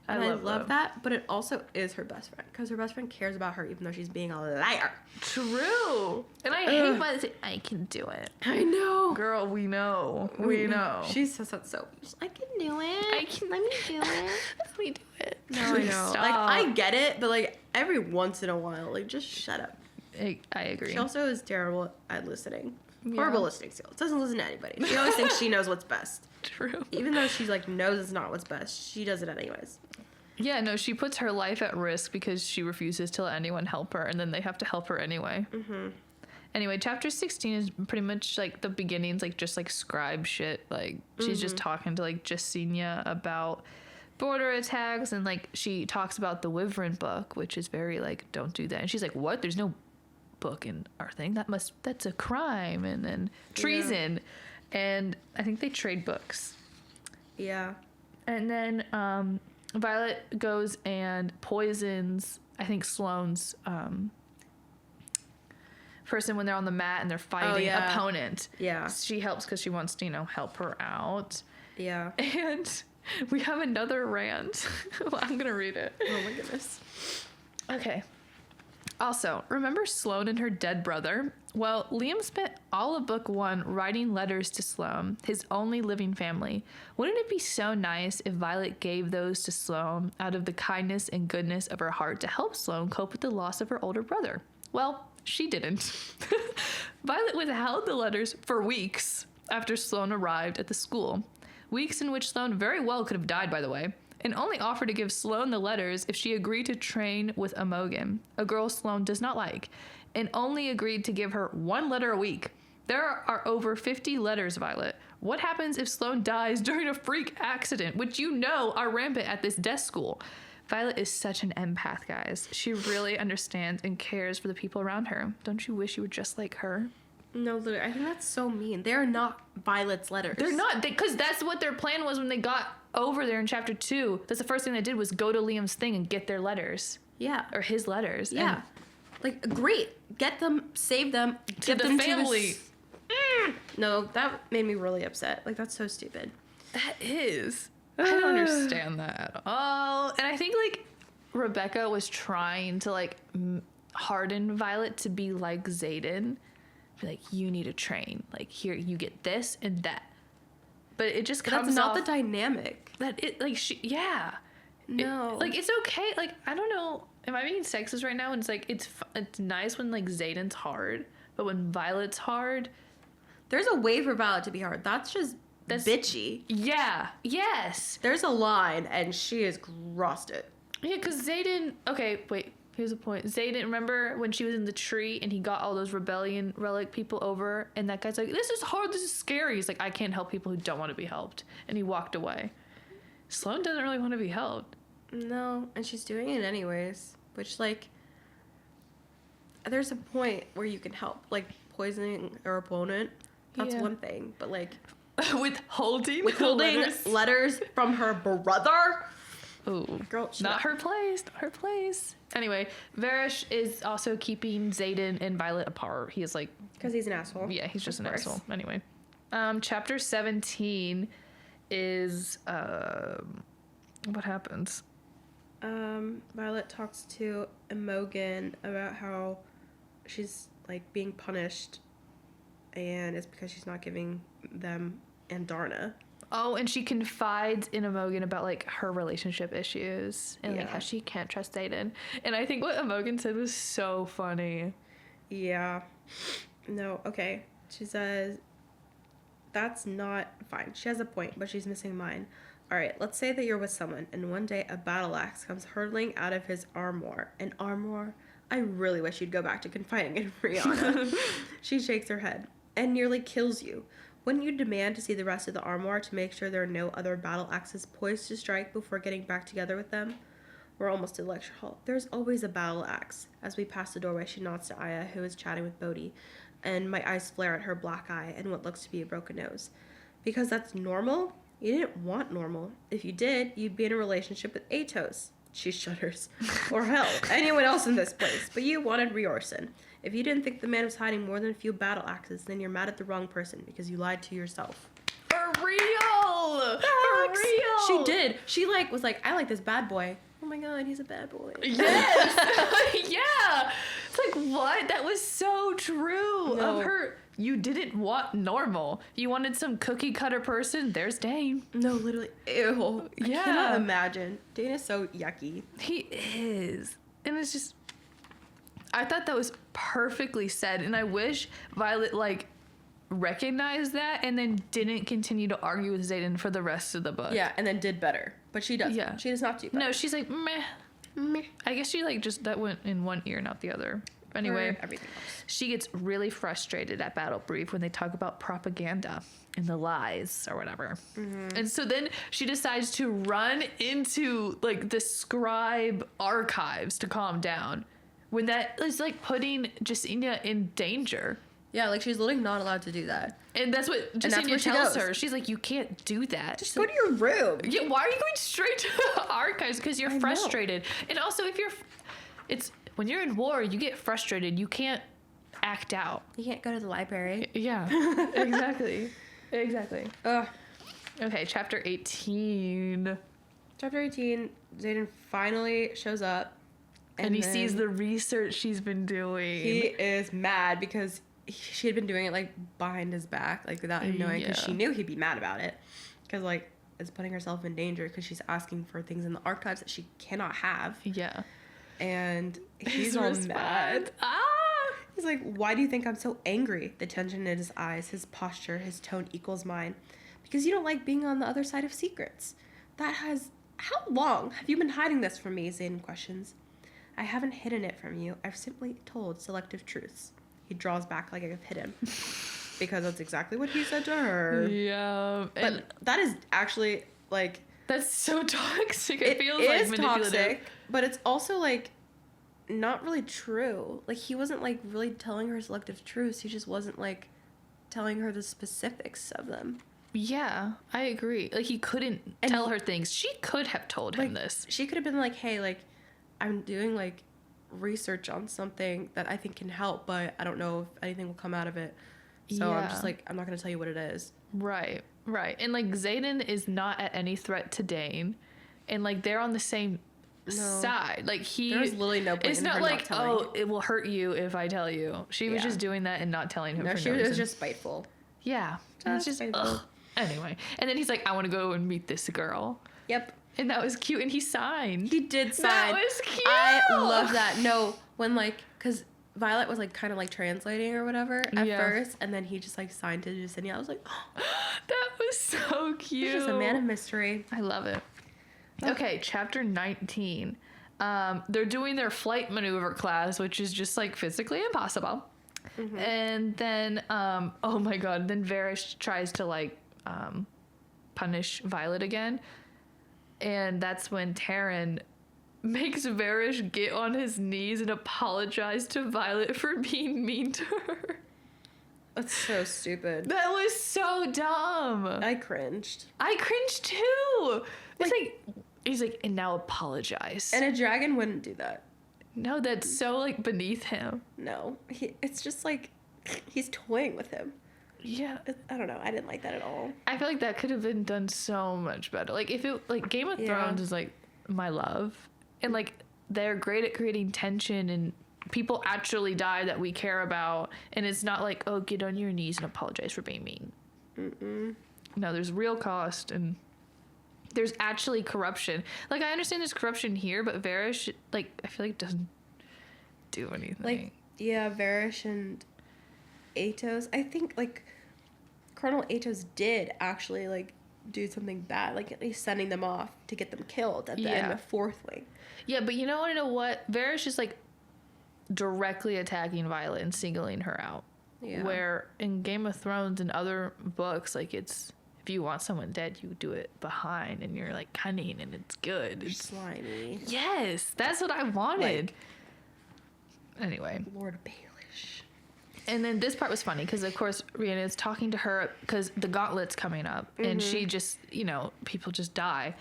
B: And I love that, but it also is her best friend, because her best friend cares about her even though she's being a liar.
A: True. And I hate when they say, I can do it.
B: I know.
A: Girl, we know. We know.
B: She says that so. I can do it. Let me do it.
A: Let me do it.
B: No, I know.
A: Stop.
B: Like, I get it, but, like, every once in a while, like, just shut up.
A: I agree.
B: She also is terrible at listening.
A: Yeah.
B: Horrible listening skills. Doesn't listen to anybody. She always thinks she knows what's best.
A: True.
B: Even though she's, like, knows it's not what's best, she does it anyways.
A: Yeah, no, she puts her life at risk because she refuses to let anyone help her, and then they have to help her anyway. Mm-hmm. Anyway, chapter 16 is pretty much, like, the beginnings, like, just, like, scribe shit. Like, she's just talking to, like, Justinia about border attacks, and, like, she talks about the Wyvern book, which is very, like, don't do that. And she's like, what? There's no book in our thing? That's a crime, and then treason. Yeah. And I think they trade books.
B: Yeah.
A: And then, Violet goes and poisons, I think, Sloane's person when they're on the mat and they're fighting opponent.
B: Yeah.
A: She helps because she wants to, help her out.
B: Yeah.
A: And we have another rant. Well, I'm going to read it.
B: Oh my goodness.
A: Okay. Also, remember Sloane and her dead brother? Well, Liam spent all of book 1 writing letters to Sloane, his only living family. Wouldn't it be so nice if Violet gave those to Sloane out of the kindness and goodness of her heart to help Sloane cope with the loss of her older brother? Well, she didn't. Violet withheld the letters for weeks after Sloane arrived at the school. Weeks in which Sloane very well could have died, by the way, and only offered to give Sloane the letters if she agreed to train with Imogen, a girl Sloane does not like, and only agreed to give her 1 letter a week. There are over 50 letters, Violet. What happens if Sloane dies during a freak accident, which are rampant at this desk school? Violet is such an empath, guys. She really understands and cares for the people around her. Don't you wish you were just like her?
B: No, literally, I think that's so mean. They're not Violet's letters.
A: They're not, because that's what their plan was when they got over there in chapter 2. That's the first thing they did was go to Liam's thing and get their letters.
B: Yeah.
A: Or his letters.
B: Yeah.
A: And
B: like, great. Get them, save them,
A: to the family.
B: No, that made me really upset. Like, that's so stupid.
A: That is. I don't understand that at all. And I think, like, Rebecca was trying to, like, harden Violet to be like Xaden. Be like, you need to train. Like, here, you get this and that. But it just comes
B: That's not
A: off
B: the dynamic.
A: that it, like, yeah.
B: No.
A: Like, it's okay. Like, I don't know. Am I being sexist right now? And it's like, it's nice when, like, Xaden's hard. But when Violet's hard.
B: There's a way for Violet to be hard. That's bitchy.
A: Yeah. Yes.
B: There's a line, and she has crossed it.
A: Yeah, because Xaden... Okay, wait. Here's the point. Xaden, remember when she was in the tree and he got all those rebellion relic people over? And that guy's like, this is hard. This is scary. He's like, I can't help people who don't want to be helped. And he walked away. Sloane doesn't really want to be helped.
B: No, and she's doing it anyways. Which, like... There's a point where you can help. Like, poisoning your opponent. That's one thing. But, like...
A: Withholding
B: letters from her brother?
A: Ooh,
B: girl,
A: not her place. Not her place. Anyway, Varys is also keeping Xaden and Violet apart. He is like...
B: Because he's an asshole.
A: Yeah, he's just an asshole. Anyway. Chapter 17 is... what happens?
B: Violet talks to Imogen about how she's, like, being punished. And it's because she's not giving them Andarna.
A: Oh, and she confides in Imogen about, like, her relationship issues and, like, how she can't trust Xaden. And I think what Imogen said was so funny.
B: Yeah. No, okay. She says, that's not fine. She has a point, but she's missing mine. All right, let's say that you're with someone, and one day a battle axe comes hurtling out of his armoire. An armoire? I really wish you'd go back to confiding in Rihanna. She shakes her head. And nearly kills you. Wouldn't you demand to see the rest of the armoire to make sure there are no other battle axes poised to strike before getting back together with them? We're almost to the lecture hall. There's always a battle axe. As we pass the doorway, she nods to Aya, who is chatting with Bodhi, and my eyes flare at her black eye and what looks to be a broken nose. Because that's normal? You didn't want normal. If you did, you'd be in a relationship with Atos. She shudders. Or hell, anyone else in this place. But you wanted Riorson. If you didn't think the man was hiding more than a few battle axes, then you're mad at the wrong person because you lied to yourself.
A: For real! For real!
B: She did. She was like, I like this bad boy. Oh my god, he's a bad boy.
A: Yes! Yeah! It's like, what? That was so true
B: No.
A: of her. You didn't want normal. You wanted some cookie cutter person. There's Dane.
B: No, literally. Ew. I
A: Yeah.
B: cannot imagine. Dane is so yucky.
A: He is. And it's just, I thought that was perfectly said. And I wish Violet, recognized that and then didn't continue to argue with Xaden for the rest of the book.
B: Yeah, and then did better. But she doesn't.
A: Yeah.
B: She does not do better.
A: No, she's like, meh.
B: Meh.
A: I guess she, that went in one ear, not the other. Anyway,
B: For everything else.
A: she gets really frustrated at Battle Brief when they talk about propaganda and the lies or whatever.
B: Mm-hmm.
A: And so then she decides to run into the scribe archives to calm down when that is putting Jesinia in danger.
B: Yeah, she's literally not allowed to do that.
A: And that's what
B: that's where
A: Jesinia
B: she
A: tells
B: goes.
A: her. She's like, you can't do that.
B: Just
A: She's
B: go
A: like,
B: to your room.
A: yeah, why are you going straight to the archives? Because you're
B: I know.
A: frustrated. And also, when you're in war, you get frustrated. You can't act out.
B: You can't go to the library.
A: Yeah, exactly. Exactly.
B: Ugh.
A: Okay, chapter 18.
B: Chapter 18, Xaden finally shows up.
A: And he
B: then
A: sees the research she's been doing.
B: He is mad because she had been doing it, behind his back, without him knowing, because
A: Yeah.
B: she knew he'd be mad about it. Because, it's putting herself in danger because she's asking for things in the archives that she cannot have.
A: Yeah.
B: And he's
A: His
B: all
A: response.
B: mad.
A: Ah!
B: He's like, why do you think I'm so angry? The tension in his eyes, his posture, his tone equals mine. Because you don't like being on the other side of secrets. How long have you been hiding this from me? Xaden questions. I haven't hidden it from you. I've simply told selective truths. He draws back like I've hit him. Because that's exactly what he said to her.
A: Yeah. And
B: But that is actually,
A: that's so toxic. It feels
B: is
A: manipulative.
B: toxic, but it's also, not really true. He wasn't, really telling her selective truths. He just wasn't, telling her the specifics of them.
A: Yeah, I agree. He couldn't
B: And
A: tell her things. She could have told him this.
B: She could have been like, hey, I'm doing, research on something that I think can help, but I don't know if anything will come out of it. So I'm
A: Yeah.
B: just I'm not going to tell you what it is.
A: Right, right. And Xaden is not at any threat to Dane. And they're on the same side.
B: There's literally no point
A: it's
B: in
A: not
B: her not telling.
A: oh, it will hurt you if I tell you. She was
B: Yeah.
A: just doing that and not telling him
B: No,
A: for
B: she
A: no
B: was
A: reason.
B: just spiteful.
A: Yeah. And it's
B: Just
A: just
B: spiteful.
A: ugh. Anyway. And then he's like, I want to go and meet this girl.
B: Yep.
A: And that was cute. And he signed.
B: He did sign.
A: That was cute.
B: I love that. No, when because Violet was kind of translating or whatever at
A: Yeah.
B: first, and then he just signed to Jesinia. I was like, oh,
A: That was so cute.
B: he's just a man of mystery.
A: I love it. Okay, chapter 19. They're doing their flight maneuver class, which is just physically impossible.
B: Mm-hmm.
A: And then, oh my god, then Varys tries to punish Violet again. And that's when Taryn makes Varys get on his knees and apologize to Violet for being mean to her.
B: That's so stupid.
A: That was so dumb.
B: I cringed.
A: I cringed too. It's he's like, and now apologize.
B: And a dragon wouldn't do that.
A: No, that's so beneath him.
B: No, it's just he's toying with him.
A: Yeah.
B: I don't know. I didn't like that at all.
A: I feel that could have been done so much better. If it Game of
B: Yeah.
A: Thrones is my love, and they're great at creating tension and people actually die that we care about, and it's not oh, get on your knees and apologize for being mean.
B: Mm-mm.
A: No, there's real cost and there's actually corruption. I understand there's corruption here, but Varys I feel doesn't do anything.
B: Yeah, Varys and Atos. I think Colonel Atos did actually do something bad, at least sending them off to get them killed at the end
A: Yeah.
B: of Fourth Wing.
A: Yeah, but you know what? Varys is directly attacking Violet and singling her out.
B: Yeah.
A: Where in Game of Thrones and other books, it's if you want someone dead, you do it behind and you're cunning and it's good. It's,
B: slimy.
A: yes, that's what I wanted. Anyway,
B: Lord Baelish.
A: And then this part was funny because, of course, Rhiannon is talking to her because the gauntlet's coming up, and she just, people just die.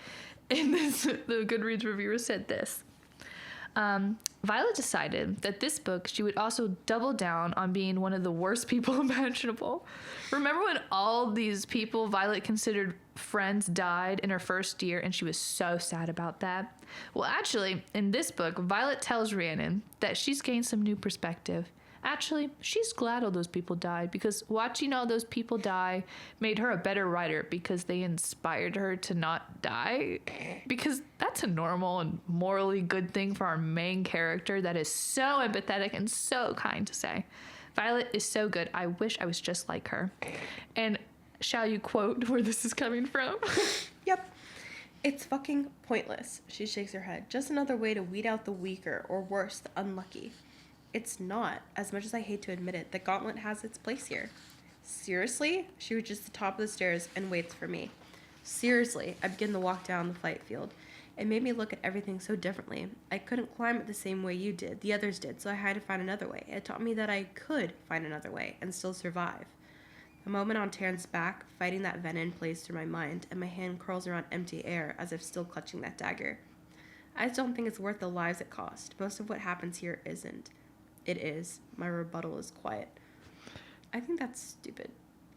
A: And the Goodreads reviewer said this. Violet decided that this book she would also double down on being one of the worst people imaginable. Remember when all these people Violet considered friends died in her first year and she was so sad about that? Well, actually, in this book, Violet tells Rhiannon that she's gained some new perspective. Actually, she's glad all those people died because watching all those people die made her a better writer because they inspired her to not die. Because that's a normal and morally good thing for our main character that is so empathetic and so kind to say. Violet is so good. I wish I was just like her. And shall you quote where this is coming from?
B: Yep. It's fucking pointless. She shakes her head. Just another way to weed out the weaker, or worse, the unlucky. It's not. As much as I hate to admit it, the gauntlet has its place here. Seriously? She reaches the top of the stairs and waits for me. Seriously, I begin the walk down the flight field. It made me look at everything so differently. I couldn't climb it the same way you did, the others did, so I had to find another way. It taught me that I could find another way and still survive. A moment on Taryn's back, fighting that venom plays through my mind, and my hand curls around empty air as if still clutching that dagger. I just don't think it's worth the lives it cost. Most of what happens here isn't. It is. My rebuttal is quiet. I think that's stupid.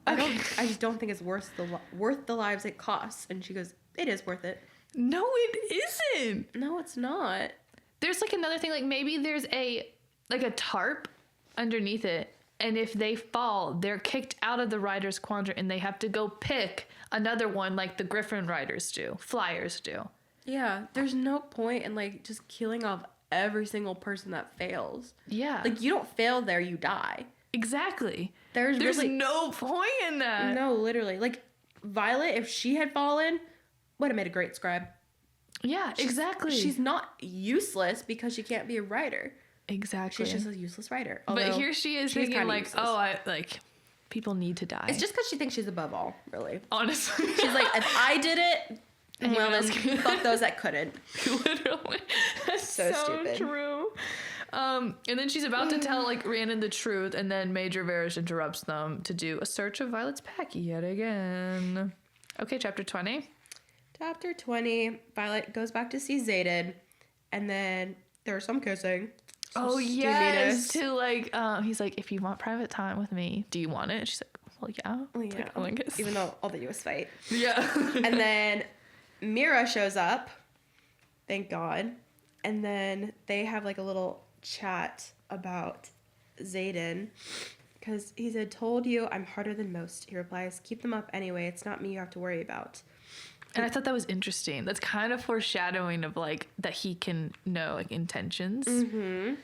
A: Okay.
B: I just don't think it's worth the lives it costs. And she goes, it is worth it.
A: No, it isn't.
B: No, it's not.
A: There's like another thing, like maybe there's a tarp underneath it, and if they fall, they're kicked out of the Riders' Quadrant and they have to go pick another one like the Griffin Riders do, Flyers do.
B: Yeah, there's no point in like just killing off every single person that fails.
A: Yeah.
B: Like, you don't fail there, you die.
A: Exactly.
B: There's really
A: no point in that.
B: No, literally. Like, Violet, if she had fallen, would have made a great scribe.
A: Yeah, exactly.
B: She's not useless because she can't be a writer.
A: Exactly.
B: She's just a useless writer.
A: But here she is thinking like, useless. People need to die.
B: It's just because she thinks she's above all, really.
A: Honestly.
B: She's like, if I did it, well, then fuck those that couldn't.
A: Literally. That's so
B: stupid.
A: True. And then she's about to tell like Rhiannon the truth, and then Major Varys interrupts them to do a search of Violet's pack yet again. Okay, chapter 20.
B: Chapter 20. Violet goes back to see Xaden, and then there's some kissing.
A: Oh yes, to like, he's like, if you want private time with me, do you want it? And she's like, well, yeah.
B: Well, yeah.
A: I guess.
B: Even though all they do is fight.
A: Yeah.
B: And then Mira shows up. Thank God. And then they have like a little chat about Xaden. Because he said, told you I'm harder than most. He replies, keep them up anyway. It's not me you have to worry about.
A: And I thought that was interesting. That's kind of foreshadowing of like that he can know like intentions.
B: Mm-hmm.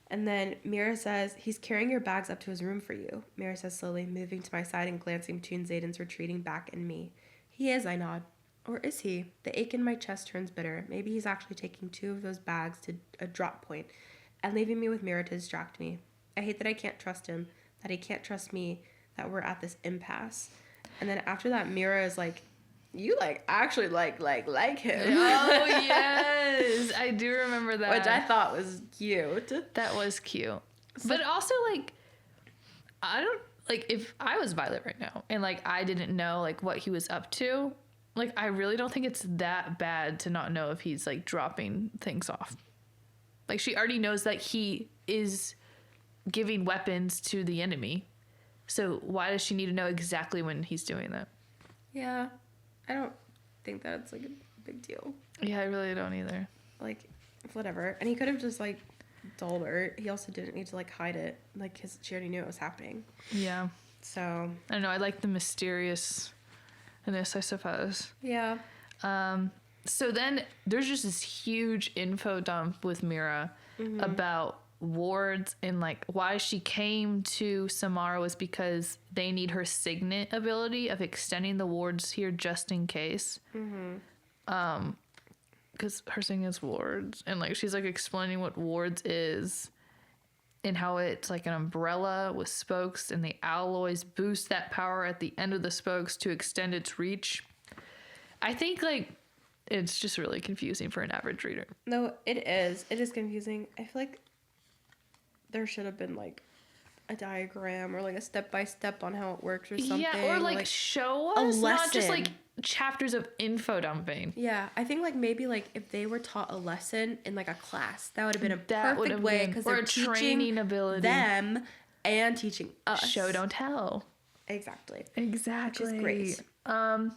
B: And then Mira says, he's carrying your bags up to his room for you. Mira says slowly, moving to my side and glancing between Xaden's retreating back and me. He is, I nod. Or is he? The ache in my chest turns bitter. Maybe he's actually taking 2 of those bags to a drop point and leaving me with Mira to distract me. I hate that I can't trust him, that he can't trust me, that we're at this impasse. And then after that, Mira is like, you like actually like him.
A: Oh yes, I do remember that.
B: Which I thought was cute.
A: That was cute. But also like, I don't like if I was Violet right now and like I didn't know like what he was up to. Like I really don't think it's that bad to not know if he's like dropping things off. Like she already knows that he is giving weapons to the enemy. So why does she need to know exactly when he's doing that?
B: Yeah. I don't think that's like a big deal.
A: Yeah, I really don't either.
B: Like, whatever. And he could have just like told her. He also didn't need to like hide it. Like, cause she already knew it was happening.
A: Yeah.
B: So.
A: I don't know. I like the mysteriousness, I suppose.
B: Yeah.
A: So then there's just this huge info dump with Mira about wards and like why she came to Samara was because they need her signet ability of extending the wards here just in case. Because her signet is wards, and like she's like explaining what wards is and how it's like an umbrella with spokes, and the alloys boost that power at the end of the spokes to extend its reach. I think like it's just really confusing for an average reader.
B: No, it is. It is confusing. I feel like there should have been like a diagram or like a step by step on how it works or something.
A: Yeah, or like show
B: a
A: us, not just
B: lesson.
A: like chapters of info dumping.
B: Yeah, I think like maybe like if they were taught a lesson in like a class, that would have been a
A: That would
B: perfect
A: have
B: way
A: been-
B: because
A: or
B: they're
A: a training
B: teaching
A: ability.
B: them and teaching us.
A: Show, don't tell.
B: Exactly.
A: Exactly.
B: Which is great. And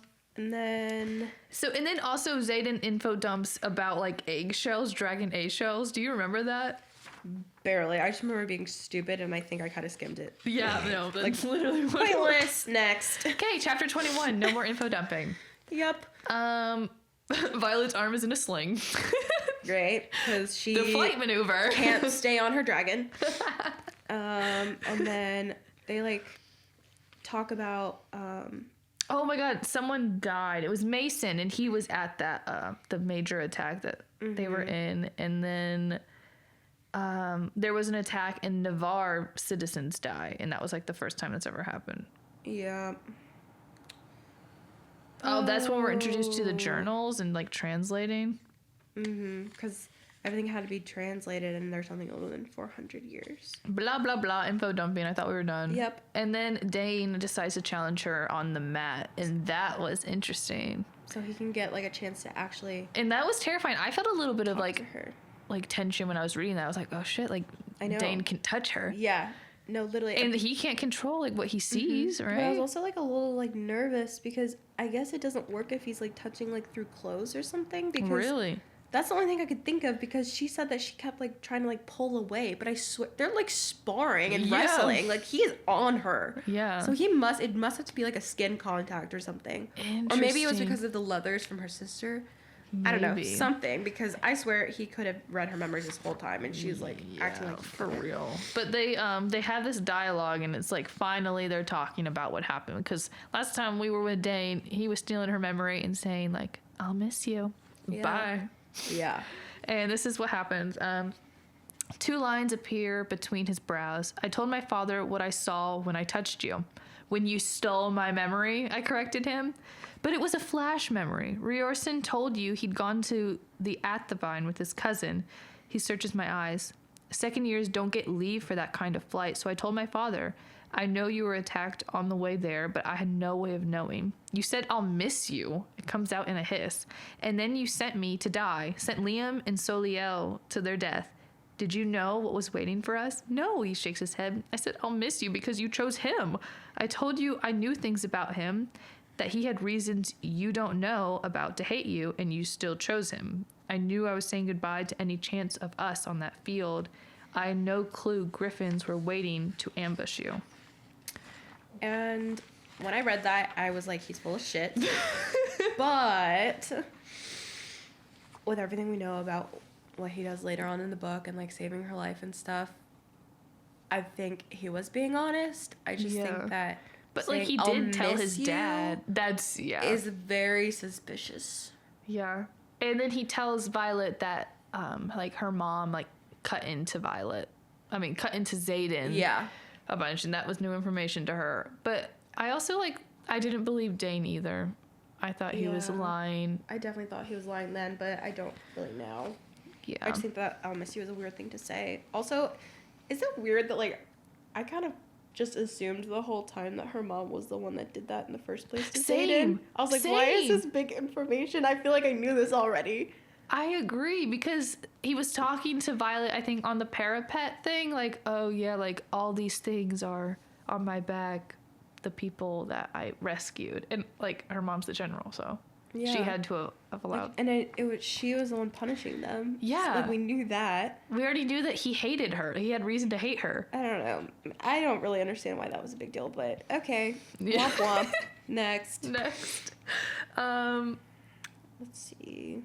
B: then
A: And then also Zayden info dumps about like eggshells, dragon eggshells. Do you remember that?
B: barely. I just remember being stupid, and I think I kind of skimmed it.
A: Yeah, no, that's literally what it was.
B: Pointless. Next.
A: Okay, chapter 21. No more info dumping.
B: Yep.
A: Violet's arm is in a sling.
B: Great, because she
A: The flight maneuver.
B: can't stay on her dragon. And then they like talk about
A: Oh my god, someone died. It was Mason, and he was at that the major attack that they were in, and then there was an attack and Navarre citizens die, and that was like the first time that's ever happened.
B: yeah.
A: Oh, that's when we're introduced to the journals and like translating.
B: Because everything had to be translated, and there's something older than 400 years.
A: Blah blah blah. Info dumping. I thought we were done.
B: Yep.
A: And then Dane decides to challenge her on the mat, and that was interesting.
B: So he can get like a chance to actually
A: And that was terrifying. I felt a little bit of
B: talk
A: like
B: to her.
A: tension when I was reading that. I was like, oh shit, like
B: I know.
A: Dane can touch her.
B: Yeah. No, literally.
A: And he can't control like what he sees,
B: But I
A: right?
B: was also like a little like nervous because I guess it doesn't work if he's like touching like through clothes or something. Because
A: Really?
B: that's the only thing I could think of, because she said that she kept like trying to like pull away, but I swear they're like sparring and
A: Yeah.
B: wrestling. Like he is on her.
A: Yeah.
B: So it must have to be like a skin contact or something. Or maybe it was
A: Interesting.
B: because of the leathers from her sister. I don't know,
A: Maybe.
B: something, because I swear he could have read her memories this whole time, and she's like acting like he
A: for
B: couldn't.
A: real. But they have this dialogue, and it's like finally they're talking about what happened, because last time we were with Dane, he was stealing her memory and saying like, I'll miss you.
B: Yeah.
A: Bye.
B: Yeah.
A: And this is what happens. Two lines appear between his brows. I told my father what I saw when I touched you. When you stole my memory, I corrected him. But it was a flash memory. Riorson told you he'd gone to the At the Vine with his cousin. He searches my eyes. Second years don't get leave for that kind of flight, so I told my father. I know you were attacked on the way there, but I had no way of knowing. You said, I'll miss you. It comes out in a hiss. And then you sent me to die, sent Liam and Soliel to their death. Did you know what was waiting for us? No, he shakes his head. I said, I'll miss you because you chose him. I told you I knew things about him, that he had reasons you don't know about to hate you, and you still chose him. I knew I was saying goodbye to any chance of us on that field. I had no clue Griffins were waiting to ambush you.
B: And when I read that, I was like, he's full of shit. But with everything we know about what he does later on in the book and like saving her life and stuff, I think he was being honest. I just
A: Yeah.
B: think that
A: But like he
B: saying,
A: did
B: "I'll
A: tell
B: miss
A: his
B: you,"
A: dad. That's
B: is very suspicious.
A: Yeah. And then he tells Violet that like her mom like cut into Zayden
B: Yeah.
A: a bunch, and that was new information to her. But I also like I didn't believe Dane either. I thought he was
B: Yeah.
A: lying.
B: I definitely thought he was lying then, but I don't really know.
A: Yeah.
B: I just think that I'll miss you is a weird thing to say. Also, is it weird that like I kind of just assumed the whole time that her mom was the one that did that in the first place to
A: Same.
B: Zayden? I was like, why is
A: Same.
B: this big information? I feel like I knew this already.
A: I agree, because he was talking to Violet, I think, on the parapet thing, like, oh yeah, like all these things are on my back, the people that I rescued, and like her mom's the general, so she
B: Yeah.
A: had to have allowed.
B: And it was she was the one punishing them.
A: Yeah.
B: So, like we knew that.
A: We already knew that he hated her. He had reason to hate her.
B: I don't know. I don't really understand why that was a big deal, but okay.
A: Yeah.
B: Womp womp. Next.
A: Next,
B: Let's see.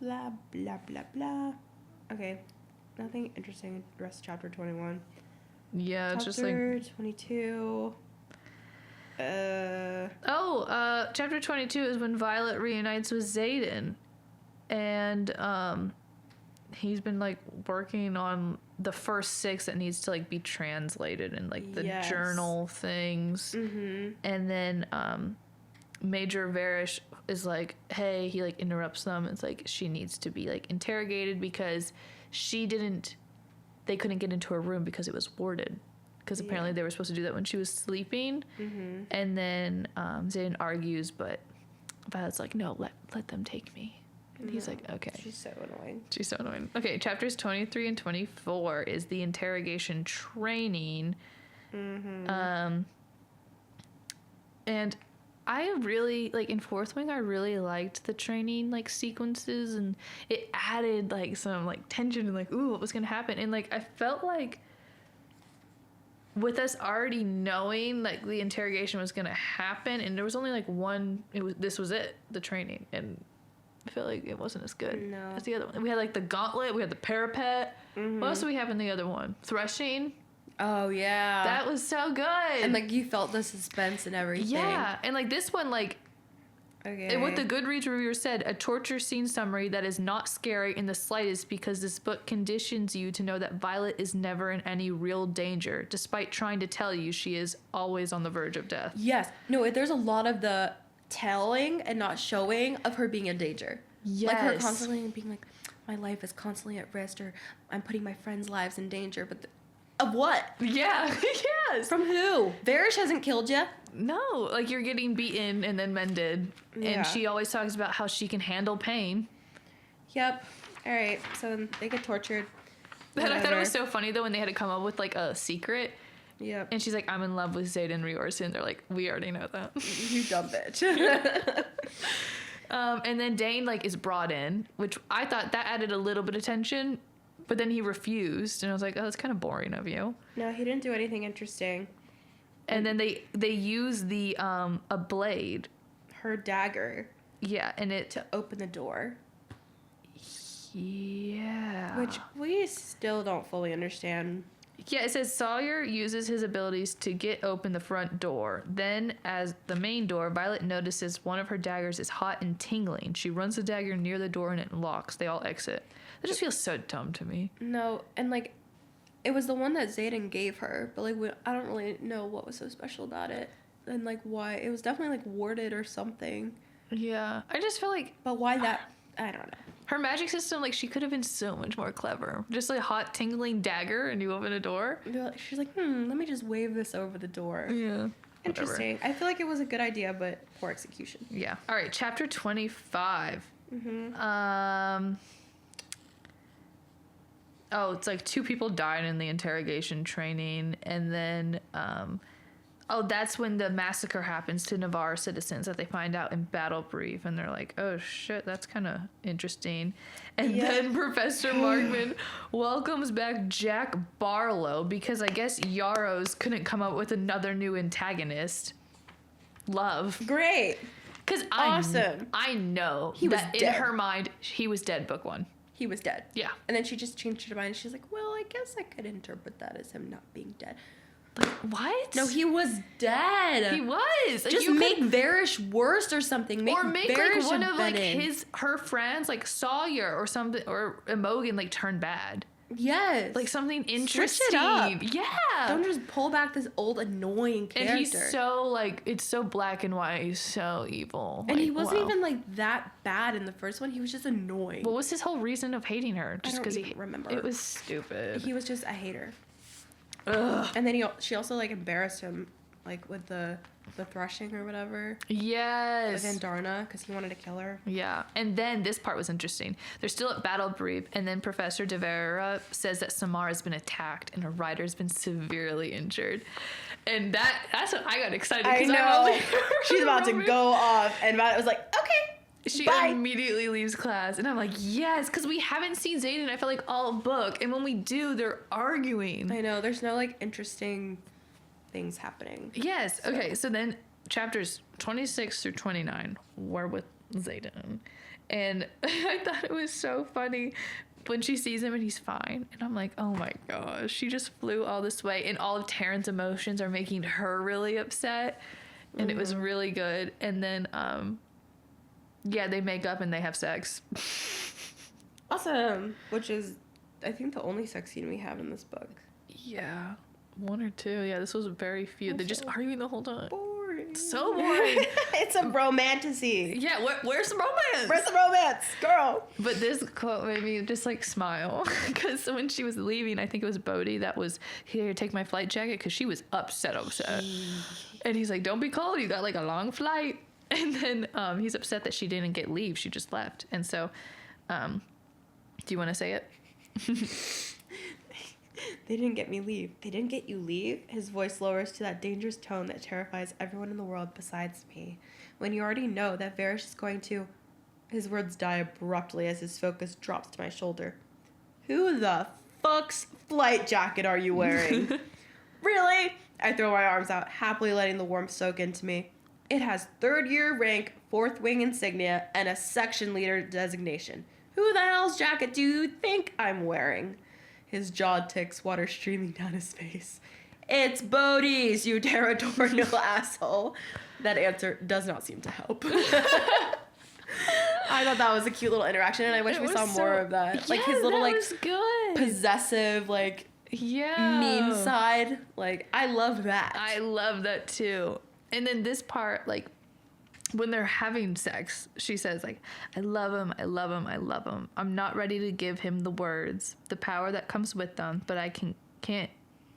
B: Blah, blah, blah, blah. Okay. Nothing interesting. The rest of chapter 21.
A: yeah, it's just like
B: Chapter 22.
A: chapter 22 is when Violet reunites with Zayden, and he's been like working on the first 6 that needs to like be translated and like the
B: Yes.
A: journal things.
B: Mm-hmm.
A: And then Major Varish is like, hey, he like interrupts them. It's like she needs to be like interrogated because they they couldn't get into her room because it was warded. Because apparently they were supposed to do that when she was sleeping. Mm-hmm. And then Xaden argues, but Violet's like, no, let them take me. And he's like, okay.
B: She's so annoying.
A: She's so annoying. Okay, chapters 23 and 24 is the interrogation training. Mm-hmm. And I really, like, in Fourth Wing, I really liked the training, like, sequences, and it added, like, some, like, tension and, like, ooh, what was gonna happen? And, like, I felt like with us already knowing, like, the interrogation was gonna happen, and there was only, like, this was it, the training, and I feel like it wasn't as good as the other one. We had, like, the gauntlet, we had the parapet. Mm-hmm. What else do we have in the other one? Threshing.
B: Oh, yeah.
A: That was so good.
B: And, like, you felt the suspense and everything.
A: Yeah. And, like, this one, like, what the Goodreads reviewer said, a torture scene summary that is not scary in the slightest because this book conditions you to know that Violet is never in any real danger, despite trying to tell you she is always on the verge of death.
B: Yes. No, there's a lot of the telling and not showing of her being in danger.
A: Yes.
B: Like, her constantly being like, my life is constantly at risk, or I'm putting my friends' lives in danger, but... Of what?
A: Yeah, yes.
B: From who? Varys hasn't killed you.
A: No, like you're getting beaten and then mended. Yeah. And she always talks about how she can handle pain.
B: Yep. All right, so they get tortured.
A: And I thought it was so funny though when they had to come up with like a secret.
B: Yep.
A: And she's like, I'm in love with Xaden Riorson. They're like, we already know that.
B: You dumb bitch.
A: And then Dane like is brought in, which I thought that added a little bit of tension. But then he refused, and I was like, oh, that's kind of boring of you.
B: No, he didn't do anything interesting.
A: And then they use the a blade.
B: Her dagger.
A: Yeah, and it...
B: To open the door.
A: Yeah.
B: Which we still don't fully understand.
A: Yeah, it says Sawyer uses his abilities to get open the front door. Then, as the main door, Violet notices one of her daggers is hot and tingling. She runs the dagger near the door and it locks. They all exit. That just feels so dumb to me.
B: No, and like, it was the one that Xaden gave her, but like, I don't really know what was so special about it. And like, why. It was definitely like warded or something.
A: Yeah. I just feel like...
B: But why that... I don't know.
A: Her magic system, like, she could have been so much more clever. Just like a hot, tingling dagger and you open a door.
B: She's like, let me just wave this over the door.
A: Yeah.
B: Interesting.
A: Whatever.
B: I feel like it was a good idea, but poor execution.
A: Yeah. All right, chapter 25. Mm-hmm. Oh, it's like 2 people died in the interrogation training, and then... that's when the massacre happens to Navarre citizens that they find out in Battle Brief, and they're like, oh shit, that's kind of interesting. And then Professor Markman welcomes back Jack Barlow because I guess Yarrows couldn't come up with another new antagonist. Love.
B: Great.
A: Because
B: awesome.
A: I know
B: he was
A: that
B: dead.
A: In her mind, he was dead, book 1.
B: He was dead.
A: Yeah.
B: And then she just changed her mind. She's like, well, I guess I could interpret that as him not being dead.
A: Like, what?
B: No, he was dead.
A: He was.
B: Just make Varys worse or something.
A: Or make Varys like one of like her friends, like Sawyer or something, or Imogen, like turn bad.
B: Yes.
A: Like something interesting.
B: Switch it up.
A: Yeah.
B: Don't just pull back this old annoying character.
A: And he's so like, it's so black and white. He's so evil.
B: And like, he wasn't even like that bad in the first one. He was just annoying.
A: What was his whole reason of hating her? Just because he
B: remember.
A: It was stupid.
B: He was just a hater.
A: Ugh.
B: And then she also like embarrassed him, like with the threshing or whatever.
A: Yes.
B: With Andarna, because he wanted to kill her.
A: Yeah. And then this part was interesting. They're still at Battle Brief, and then Professor De Vera says that Samara has been attacked and her rider's been severely injured. And that's when I got excited.
B: I know. She's about to go off, and Violet was like, okay.
A: She
B: Bye.
A: immediately leaves class, and I'm like, yes, because we haven't seen Xaden, I feel like, all book, and when we do, they're arguing.
B: I know, there's no, like, interesting things happening.
A: Yes, so. Okay, so then chapters 26 through 29 were with Xaden, and I thought it was so funny when she sees him and he's fine, and I'm like, oh my gosh, she just flew all this way, and all of Taryn's emotions are making her really upset, and it was really good, and then, yeah, they make up and they have sex.
B: Awesome. Which is, I think, the only sex scene we have in this book.
A: Yeah. 1 or 2. Yeah, this was very few. They're just arguing the whole time.
B: Boring.
A: So boring.
B: It's a romantasy.
A: Yeah, where's the romance?
B: Where's the romance, girl?
A: But this quote made me just like smile because when she was leaving, I think it was Bodhi that was, here, take my flight jacket, because she was upset. And he's like, don't be cold, you got like a long flight. And then he's upset that she didn't get leave, she just left. And so, do you want to say it?
B: They didn't get me leave. They didn't get you leave? His voice lowers to that dangerous tone that terrifies everyone in the world besides me. When you already know that Varys is going to... His words die abruptly as his focus drops to my shoulder. Who the fuck's flight jacket are you wearing? Really? I throw my arms out, happily letting the warmth soak into me. It has 3rd year rank, 4th wing insignia, and a section leader designation. Who the hell's jacket do you think I'm wearing? His jaw ticks, water streaming down his face. It's Bodhi's, you territorial asshole. That answer does not seem to help. I thought that was a cute little interaction, and I wish we saw more of that. Like his little like
A: good.
B: possessive, like mean side. Like I love that.
A: I love that too. And then this part, like when they're having sex, she says like, I love him, I love him, I love him. I'm not ready to give him the words, the power that comes with them, but I can't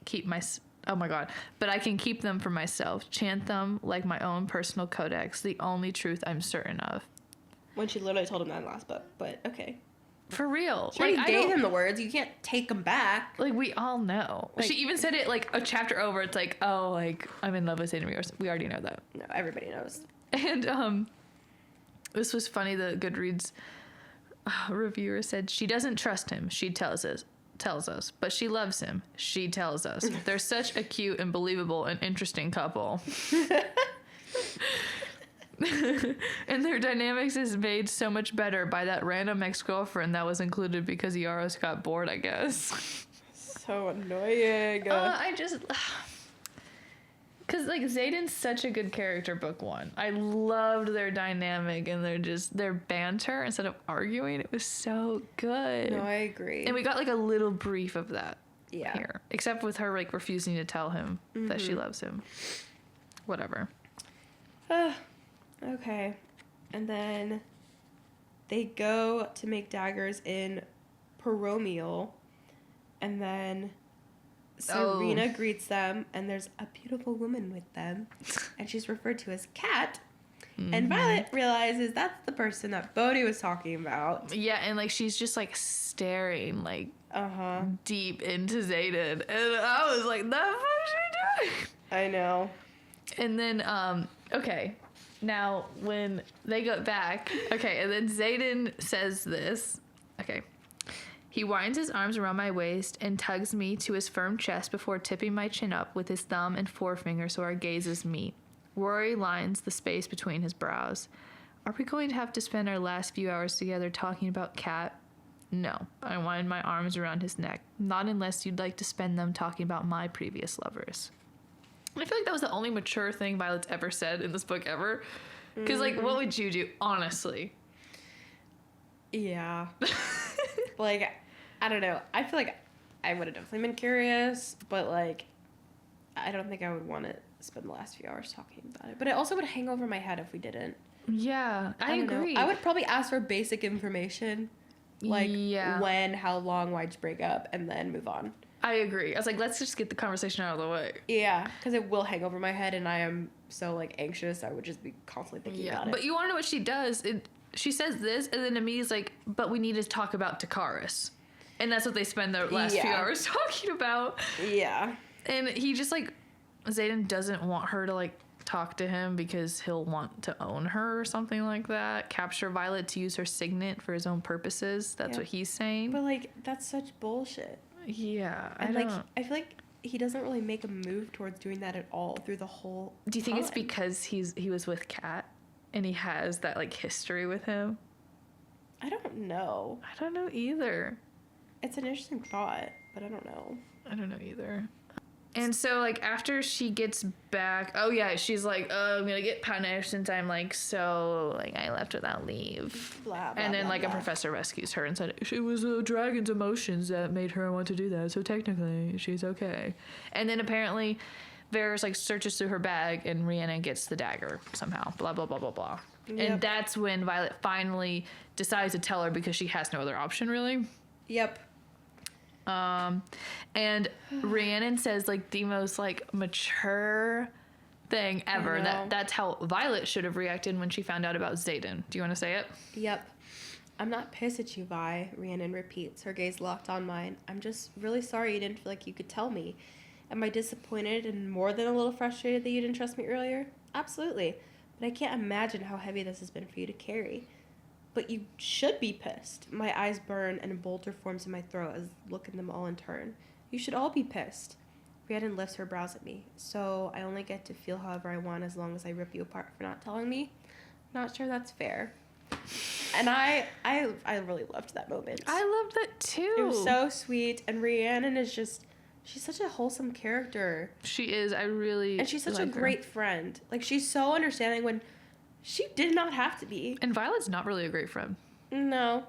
A: keep but I can keep them for myself, chant them like my own personal codex, the only truth I'm certain of.
B: When she literally told him that in the last book, but okay.
A: For real.
B: She already gave him the words, you can't take them back.
A: Like, we all know. Like, she even said it, like, a chapter over, it's like, oh, like, I'm in love with Zayden Mears. We already know that.
B: No, everybody knows.
A: And, this was funny, the Goodreads reviewer said, she doesn't trust him, she tells us, but she loves him, she tells us. They're such a cute and believable and interesting couple. And their dynamics is made so much better by that random ex-girlfriend that was included because Yaros got bored, I guess.
B: So annoying.
A: Because, like, Zayden's such a good character, book 1. I loved their dynamic and their banter instead of arguing. It was so good.
B: No, I agree.
A: And we got, like, a little brief of that
B: here.
A: Except with her, like, refusing to tell him that she loves him. Whatever.
B: Okay. And then they go to make daggers in Peromiel. And then Serena greets them, and there's a beautiful woman with them. And she's referred to as Kat. Mm-hmm. And Violet realizes that's the person that Bodhi was talking about.
A: Yeah, and, like, she's just, like, staring, like, deep into Zayden. And I was like, the fuck is she doing?
B: I know.
A: And then, okay. Now, when they got back, and then Zayden says this. Okay. He winds his arms around my waist and tugs me to his firm chest before tipping my chin up with his thumb and forefinger so our gazes meet. Worry lines the space between his brows. Are we going to have to spend our last few hours together talking about Kat? No. I wind my arms around his neck. Not unless you'd like to spend them talking about my previous lovers. I feel like that was the only mature thing Violet's ever said in this book ever. Because, like, what would you do, honestly?
B: Yeah. Like, I don't know. I feel like I would have definitely been curious, but, like, I don't think I would want to spend the last few hours talking about it. But it also would hang over my head if we didn't.
A: Yeah, I agree.
B: I would probably ask for basic information. Like, when, how long, why'd you break up, and then move on.
A: I agree. I was like, let's just get the conversation out of the way.
B: Yeah, because it will hang over my head, and I am so, like, anxious. I would just be constantly thinking about it.
A: But you want to know what she does? She says this, and then to me is like, but we need to talk about Takaris. And that's what they spend their last few hours talking about.
B: Yeah.
A: And he just, like, Zayden doesn't want her to, like, talk to him because he'll want to own her or something like that. Capture Violet to use her signet for his own purposes. That's what he's saying.
B: But, like, that's such bullshit.
A: Yeah,
B: and I feel like he doesn't really make a move towards doing that at all through the whole
A: Do you think it's because he was with Kat and he has that, like, history with him?
B: I don't know.
A: I don't know either.
B: It's an interesting thought, but I don't know.
A: I don't know either. And so, like, after she gets back, she's like, I'm gonna get punished since I'm, like, so, like, I left without leave.
B: Blah, blah,
A: and then,
B: blah,
A: like,
B: blah.
A: a professor rescues her and said, it was a dragon's emotions that made her want to do that, so technically, she's okay. And then, apparently, Varys like searches through her bag and Rhiannon gets the dagger somehow. Blah blah blah blah blah.
B: Yep.
A: And that's when Violet finally decides to tell her because she has no other option really.
B: Yep.
A: And Rhiannon says like the most like mature thing ever. That's how Violet should have reacted when she found out about Xaden. Do you want to say it?
B: Yep. I'm not pissed at you, Vi, Rhiannon repeats, her gaze locked on mine. I'm just really sorry you didn't feel like you could tell me. Am I disappointed and more than a little frustrated that you didn't trust me earlier? Absolutely. But I can't imagine how heavy this has been for you to carry. But you should be pissed. My eyes burn and a boulder forms in my throat as I look at them all in turn. You should all be pissed. Rhiannon lifts her brows at me. So I only get to feel however I want as long as I rip you apart for not telling me? Not sure that's fair. And I really loved that moment.
A: I loved that too.
B: It was so sweet. And Rhiannon is just, she's such a wholesome character.
A: She is. I really
B: And she's such
A: like
B: a great friend. Like, she's so understanding when she did not have to be.
A: And Violet's not really a great friend.
B: No.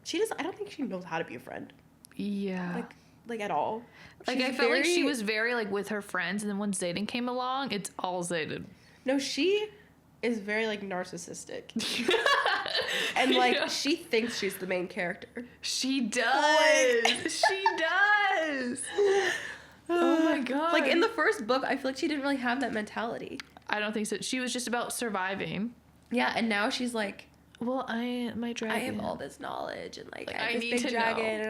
B: She doesn't, I don't think she knows how to be a friend.
A: Yeah.
B: Like at all.
A: Like, I felt like she was very, like, with her friends, and then when Xaden came along, it's all Xaden.
B: No, she is very, like, narcissistic. And, like,
A: Yeah.
B: she thinks she's the main character.
A: She does! She does! Oh my god.
B: Like, in the first book, I feel like she didn't really have that mentality.
A: I don't think so. She was just about surviving.
B: Yeah, and now she's like,
A: Well, my dragon.
B: I have all this knowledge, and, like I
A: I
B: have this
A: need
B: big
A: to
B: dragon,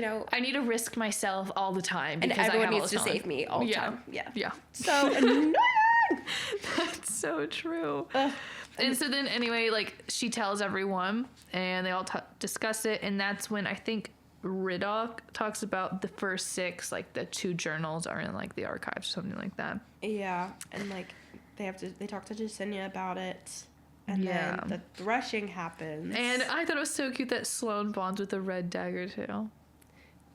A: know.
B: and
A: I need to risk myself all the time.
B: and
A: because
B: everyone
A: I have all
B: needs
A: this
B: to
A: knowledge.
B: save me all the
A: Yeah.
B: time. Yeah.
A: Yeah.
B: So annoying!
A: That's so true.
B: Ugh.
A: And so then, anyway, like, she tells everyone, and they all discuss it, and that's when I think Riddoch talks about the first 6, like, the 2 journals are in, like, the archives or something like that.
B: Yeah, and, like, they talk to Jasenia about it, and
A: Yeah.
B: then the threshing happens.
A: And I thought it was so cute that Sloane bonds with the red dagger, too.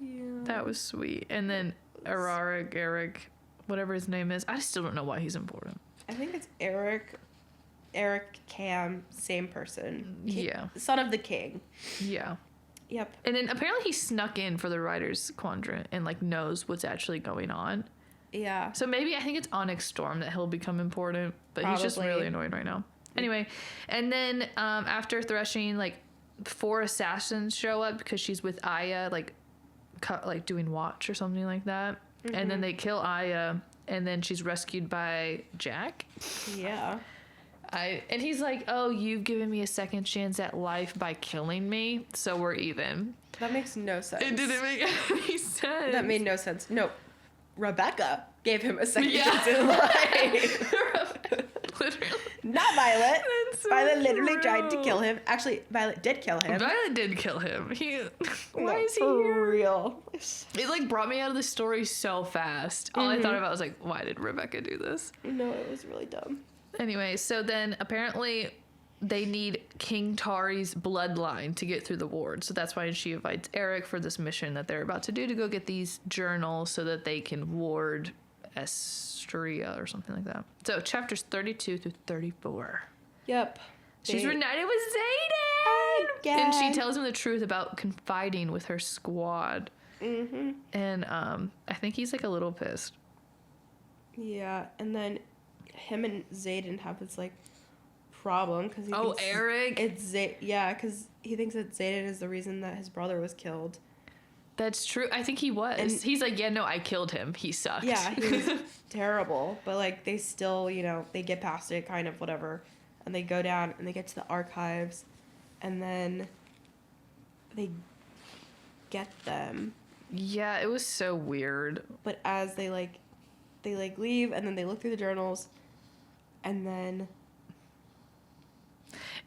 B: Yeah.
A: That was sweet. And then Eric, whatever his name is, I still don't know why he's important.
B: I think it's Eric, Cam, same person.
A: Yeah.
B: Son of the king.
A: Yeah.
B: Yep.
A: And then apparently he snuck in for the Writer's Quadrant and, like, knows what's actually going on.
B: Yeah.
A: So maybe I think it's Onyx Storm that he'll become important, but he's just
B: Probably.
A: really annoying right now. Anyway, and then after threshing, like 4 assassins show up because she's with Aya, like doing watch or something like that.
B: Mm-hmm.
A: And then they kill Aya, and then she's rescued by Jack.
B: Yeah.
A: And he's like, "Oh, you've given me a second chance at life by killing me, so we're even."
B: That makes no sense.
A: It didn't make any sense.
B: That made no sense. No. Rebecca gave him a second
A: Yeah.
B: chance in life.
A: Literally.
B: Not Violet.
A: That's so
B: Violet literally tried to
A: true.
B: kill him. Actually, Violet did kill him.
A: Violet did kill him. Why
B: No,
A: is he
B: for
A: here?
B: real?
A: It like brought me out of the story so fast. All I thought about was like, why did Rebecca do this?
B: No, it was really dumb.
A: Anyway, so then apparently they need King Tari's bloodline to get through the ward. So that's why she invites Eric for this mission that they're about to do to go get these journals so that they can ward Estria or something like that. So chapters 32 through 34.
B: Yep.
A: She's
B: They-
A: reunited with Xaden! And she
B: Again.
A: tells him the truth about confiding with her squad.
B: Mm-hmm.
A: And I think he's like a little pissed.
B: Yeah, and then him and Xaden have this like problem because he
A: Oh,
B: thinks
A: Eric?
B: It's yeah, because he thinks that Xaden is the reason that his brother was killed.
A: That's true. I think he was.
B: And-
A: He's like, yeah, no, I killed him. He sucked.
B: Yeah, he was terrible, but like they still, they get past it, kind of whatever, and they go down and they get to the archives, and then they get them.
A: Yeah, it was so weird.
B: But as they leave, and then they look through the journals, and then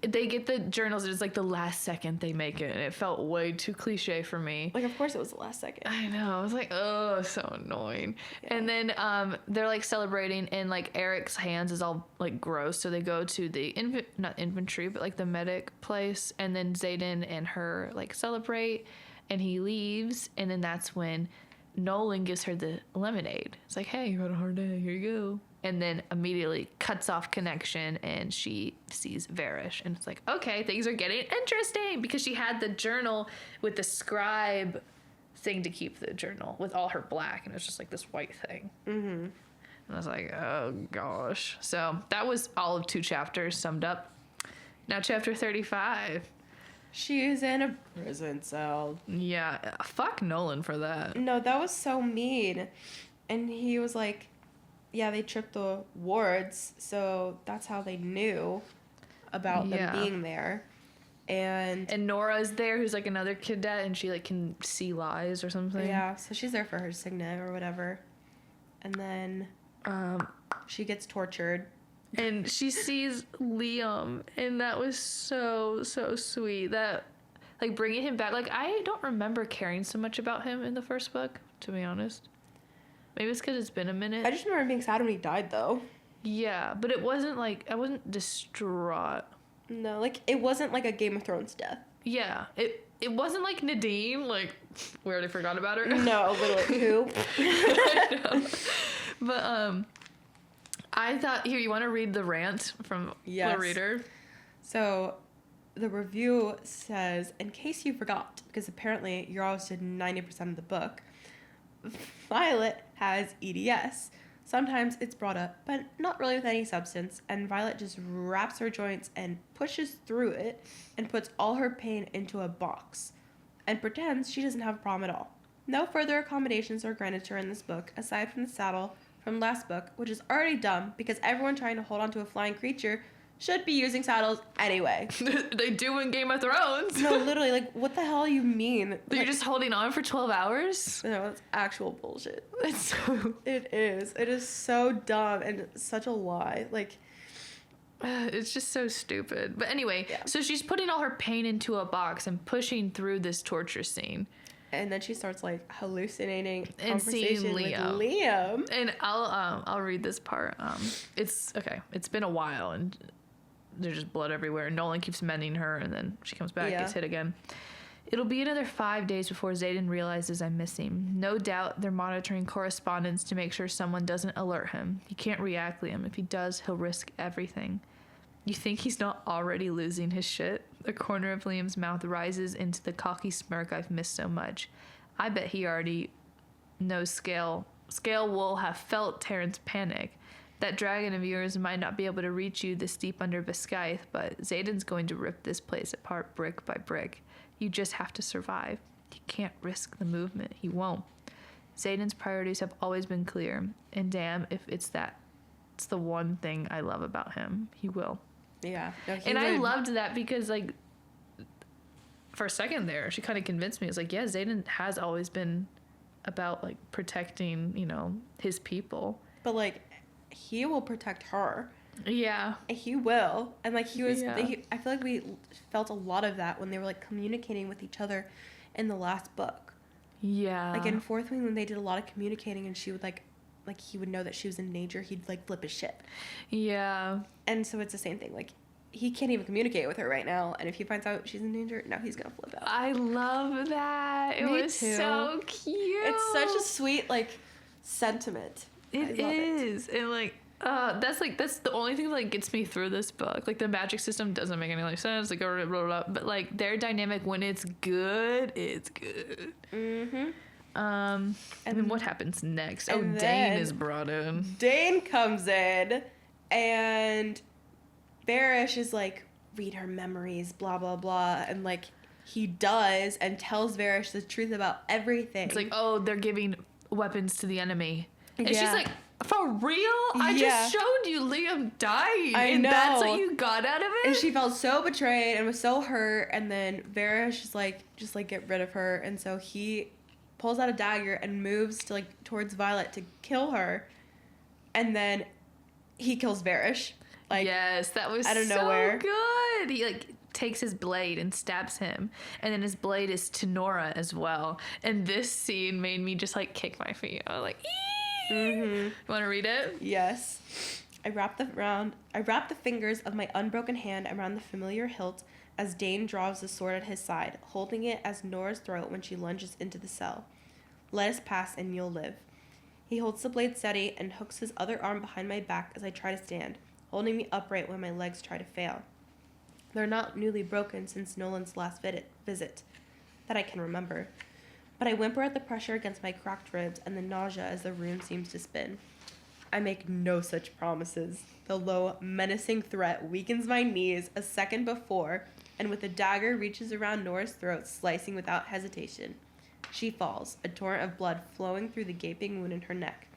A: They get the journals, and it's like the last second they make it, and it felt way too cliche for me.
B: like of course it was the last second.
A: I know. I was like, oh, so annoying.
B: Yeah.
A: And then they're like celebrating, and like Eric's hands is all like gross. So they go to the not infantry, but like the medic place, and then Xaden and her like celebrate, and he leaves, and then that's when Nolan gives her the lemonade. It's like, hey, you had a hard day. Here you go. And then immediately cuts off connection, and she sees Varys, and it's like, okay, things are getting interesting, because she had the journal with the scribe thing to keep the journal with all her black, and it was just like this white thing.
B: Mm-hmm.
A: And I was like, oh gosh. So that was all of 2 chapters summed up. Now chapter 35.
B: She is in a prison cell.
A: Yeah, fuck Nolan for that.
B: No, that was so mean. And he was like, yeah, they tripped the wards, so that's how they knew about them being there. And
A: Nora's there, who's like another cadet, and she like can see lies or something.
B: Yeah, so she's there for her signet or whatever. And then she gets tortured.
A: And she sees Liam, and that was so sweet. That, like, bringing him back. Like, I don't remember caring so much about him in the first book, to be honest. Maybe it's because it's been a minute.
B: I just remember being sad when he died, though.
A: Yeah, but it wasn't like, I wasn't distraught.
B: No, like, it wasn't like a Game of Thrones death.
A: Yeah, it wasn't like Nadine, like, we already forgot about her.
B: No, literally, who?
A: I know. But, I thought, here, you want to read the rant from the reader?
B: So, the review says, in case you forgot, because apparently you're always did 90% of the book, Violet has EDS. Sometimes it's brought up, but not really with any substance, and Violet just wraps her joints and pushes through it and puts all her pain into a box and pretends she doesn't have a problem at all. No further accommodations are granted to her in this book, aside from the saddle from last book, which is already dumb because everyone trying to hold onto a flying creature should be using saddles anyway.
A: They do in Game of Thrones.
B: No, literally, like, what the hell you mean?
A: You're just holding on for 12 hours?
B: No, it's actual bullshit.
A: It's so...
B: It is. It is so dumb and such a lie. Like...
A: It's just so stupid. But anyway, so she's putting all her pain into a box and pushing through this torture scene.
B: And then she starts, like, hallucinating
A: and seeing
B: Liam. With Liam.
A: And I'll read this part. It's okay. It's been a while, and there's just blood everywhere. Nolan keeps mending her, and then she comes back, gets hit again. It'll be another 5 days before Xaden realizes I'm missing. No doubt they're monitoring correspondence to make sure someone doesn't alert him. He can't react, Liam. If he does, he'll risk everything. You think he's not already losing his shit? The corner of Liam's mouth rises into the cocky smirk I've missed so much. I bet he already knows Scale. Scale will have felt Terrence panic. That dragon of yours might not be able to reach you this deep under Viscayth, but Xaden's going to rip this place apart brick by brick. You just have to survive. You can't risk the movement. He won't. Xaden's priorities have always been clear, and damn if it's the one thing I love about him. He will.
B: Yeah. No,
A: and I loved that because, like, for a second there, she kind of convinced me. It's like, yeah, Xaden has always been about, like, protecting, you know, his people.
B: But, like, he will protect her.
A: Yeah.
B: He will. And, like, he was... I feel like we felt a lot of that when they were, like, communicating with each other in the last book.
A: Yeah.
B: Like, in Fourth Wing, when they did a lot of communicating and she would, like, he would know that she was in danger, he'd, like, flip his shit.
A: Yeah.
B: And so it's the same thing. Like, he can't even communicate with her right now. And if he finds out she's in danger, now he's going to flip out.
A: I love that. It was so cute.
B: It's such a sweet, like, sentiment.
A: It is. And, like, that's the only thing that, like, gets me through this book. Like, the magic system doesn't make any, like, sense. Like, blah, blah, blah, but, like, their dynamic, when it's good, it's good.
B: Mm-hmm.
A: And then what happens next? Oh, Dane is brought in.
B: Dane comes in, and Barish is like, read her memories, blah, blah, blah. And, like, he does and tells Barish the truth about everything.
A: It's like, oh, they're giving weapons to the enemy. And she's like, for real? I just showed you Liam dying.
B: I
A: and
B: know.
A: That's what you got out of it?
B: And she felt so betrayed and was so hurt. And then Barish is like, just, like, get rid of her. And so he pulls out a dagger and moves to, like, towards Violet to kill her, and then he kills Barish. Like,
A: yes, that was out of nowhere. Good. He, like, takes his blade and stabs him, and then his blade is to Nora as well. And this scene made me just, like, kick my feet. I was like, ee! Mm-hmm. You want to read it?
B: Yes. I wrap the fingers of my unbroken hand around the familiar hilt as Dane draws the sword at his side, holding it as Nora's throat when she lunges into the cell. Let us pass and you'll live. He holds the blade steady and hooks his other arm behind my back as I try to stand, holding me upright when my legs try to fail. They're not newly broken since Nolan's last visit, that I can remember, but I whimper at the pressure against my cracked ribs and the nausea as the room seems to spin. I make no such promises. The low, menacing threat weakens my knees a second before, and with a dagger reaches around Nora's throat, slicing without hesitation. She falls, a torrent of blood flowing through the gaping wound in her neck.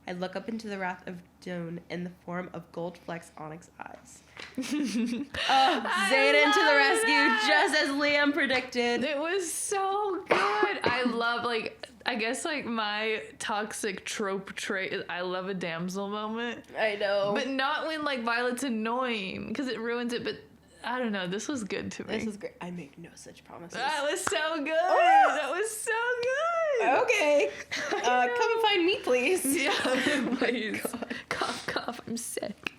B: I look up into the wrath of Doom in the form of gold-flecked onyx eyes. Zayden to the rescue, just as Liam predicted.
A: It was so good. I love, like, I guess, like, my toxic trope trait is I love a damsel moment.
B: I know.
A: But not when, like, Violet's annoying, because it ruins it, but I don't know. This was good to me.
B: This is great. I make no such promises.
A: That was so good.
B: Oh.
A: That was so good.
B: Okay. Come and find me, please.
A: Yeah,
B: Oh
A: please.
B: God.
A: Cough, cough. I'm sick.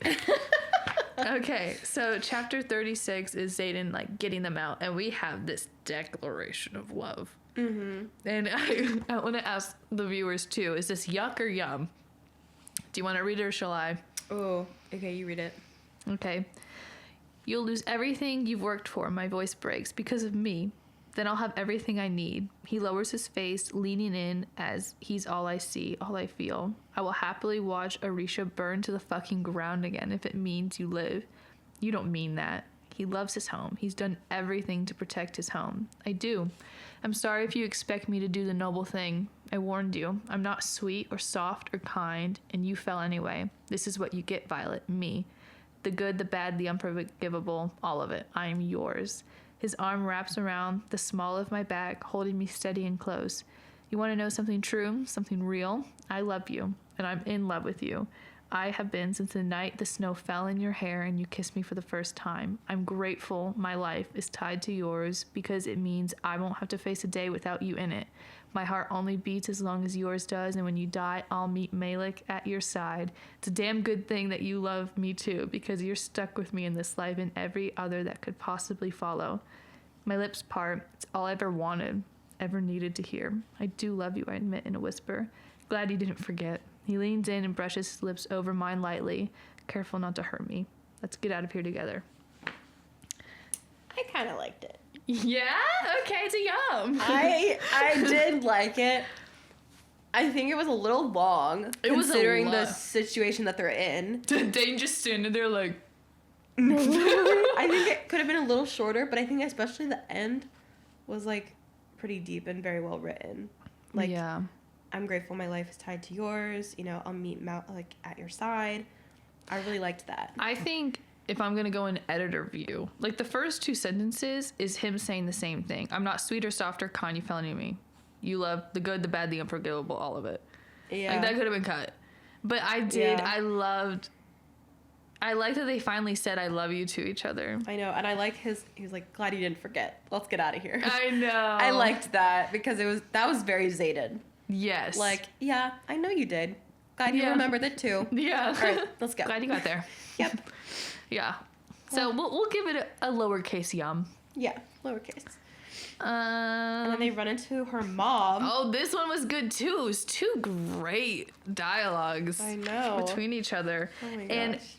A: Okay, so chapter 36 is Zayden, like, getting them out, and we have this declaration of love.
B: Mm-hmm.
A: And I want to ask the viewers, too, is this yuck or yum? Do you want to read it or shall I?
B: Oh, okay, you read it.
A: Okay. You'll lose everything you've worked for, my voice breaks, because of me. Then I'll have everything I need. He lowers his face, leaning in as he's all I see, all I feel. I will happily watch Arisha burn to the fucking ground again if it means you live. You don't mean that. He loves his home. He's done everything to protect his home. I do. I'm sorry if you expect me to do the noble thing. I warned you. I'm not sweet or soft or kind, and you fell anyway. This is what you get, Violet. Me. The good, the bad, the unforgivable, all of it. I am yours. His arm wraps around the small of my back, holding me steady and close. You want to know something true, something real? I love you, and I'm in love with you. I have been since the night the snow fell in your hair and you kissed me for the first time. I'm grateful my life is tied to yours because it means I won't have to face a day without you in it. My heart only beats as long as yours does, and when you die, I'll meet Malik at your side. It's a damn good thing that you love me too, because you're stuck with me in this life and every other that could possibly follow. My lips part. It's all I ever wanted, ever needed to hear. I do love you, I admit in a whisper. Glad you didn't forget. He leans in and brushes his lips over mine lightly. Careful not to hurt me. Let's get out of here together.
B: I kind of liked it.
A: Yeah? Okay, it's a yum.
B: I did like it. I think it was a little long, considering the situation that they're in.
A: Dane just standing there like...
B: I think it could have been a little shorter, but I think especially the end was, like, pretty deep and very well written. Like,
A: yeah.
B: I'm grateful my life is tied to yours. You know, I'll meet like at your side. I really liked that.
A: I think if I'm going to go in editor view, like the first two sentences is him saying the same thing. I'm not sweet or soft or kind, you fell into me. You love the good, the bad, the unforgivable, all of it. Yeah. Like that could have been cut. But I did, I liked that they finally said I love you to each other.
B: I know, and I like he was like, glad you didn't forget. Let's get out of here.
A: I know.
B: I liked that because that was very Zayden.
A: Yes.
B: Like, yeah, I know you did. Glad you remembered it too.
A: Yeah.
B: All right, let's go.
A: Glad you got there.
B: Yep.
A: Yeah. So we'll give it a lowercase yum.
B: Yeah, lowercase. And then they run into her mom.
A: Oh, this one was good too. It was two great dialogues.
B: I know.
A: Between each other.
B: Oh my gosh.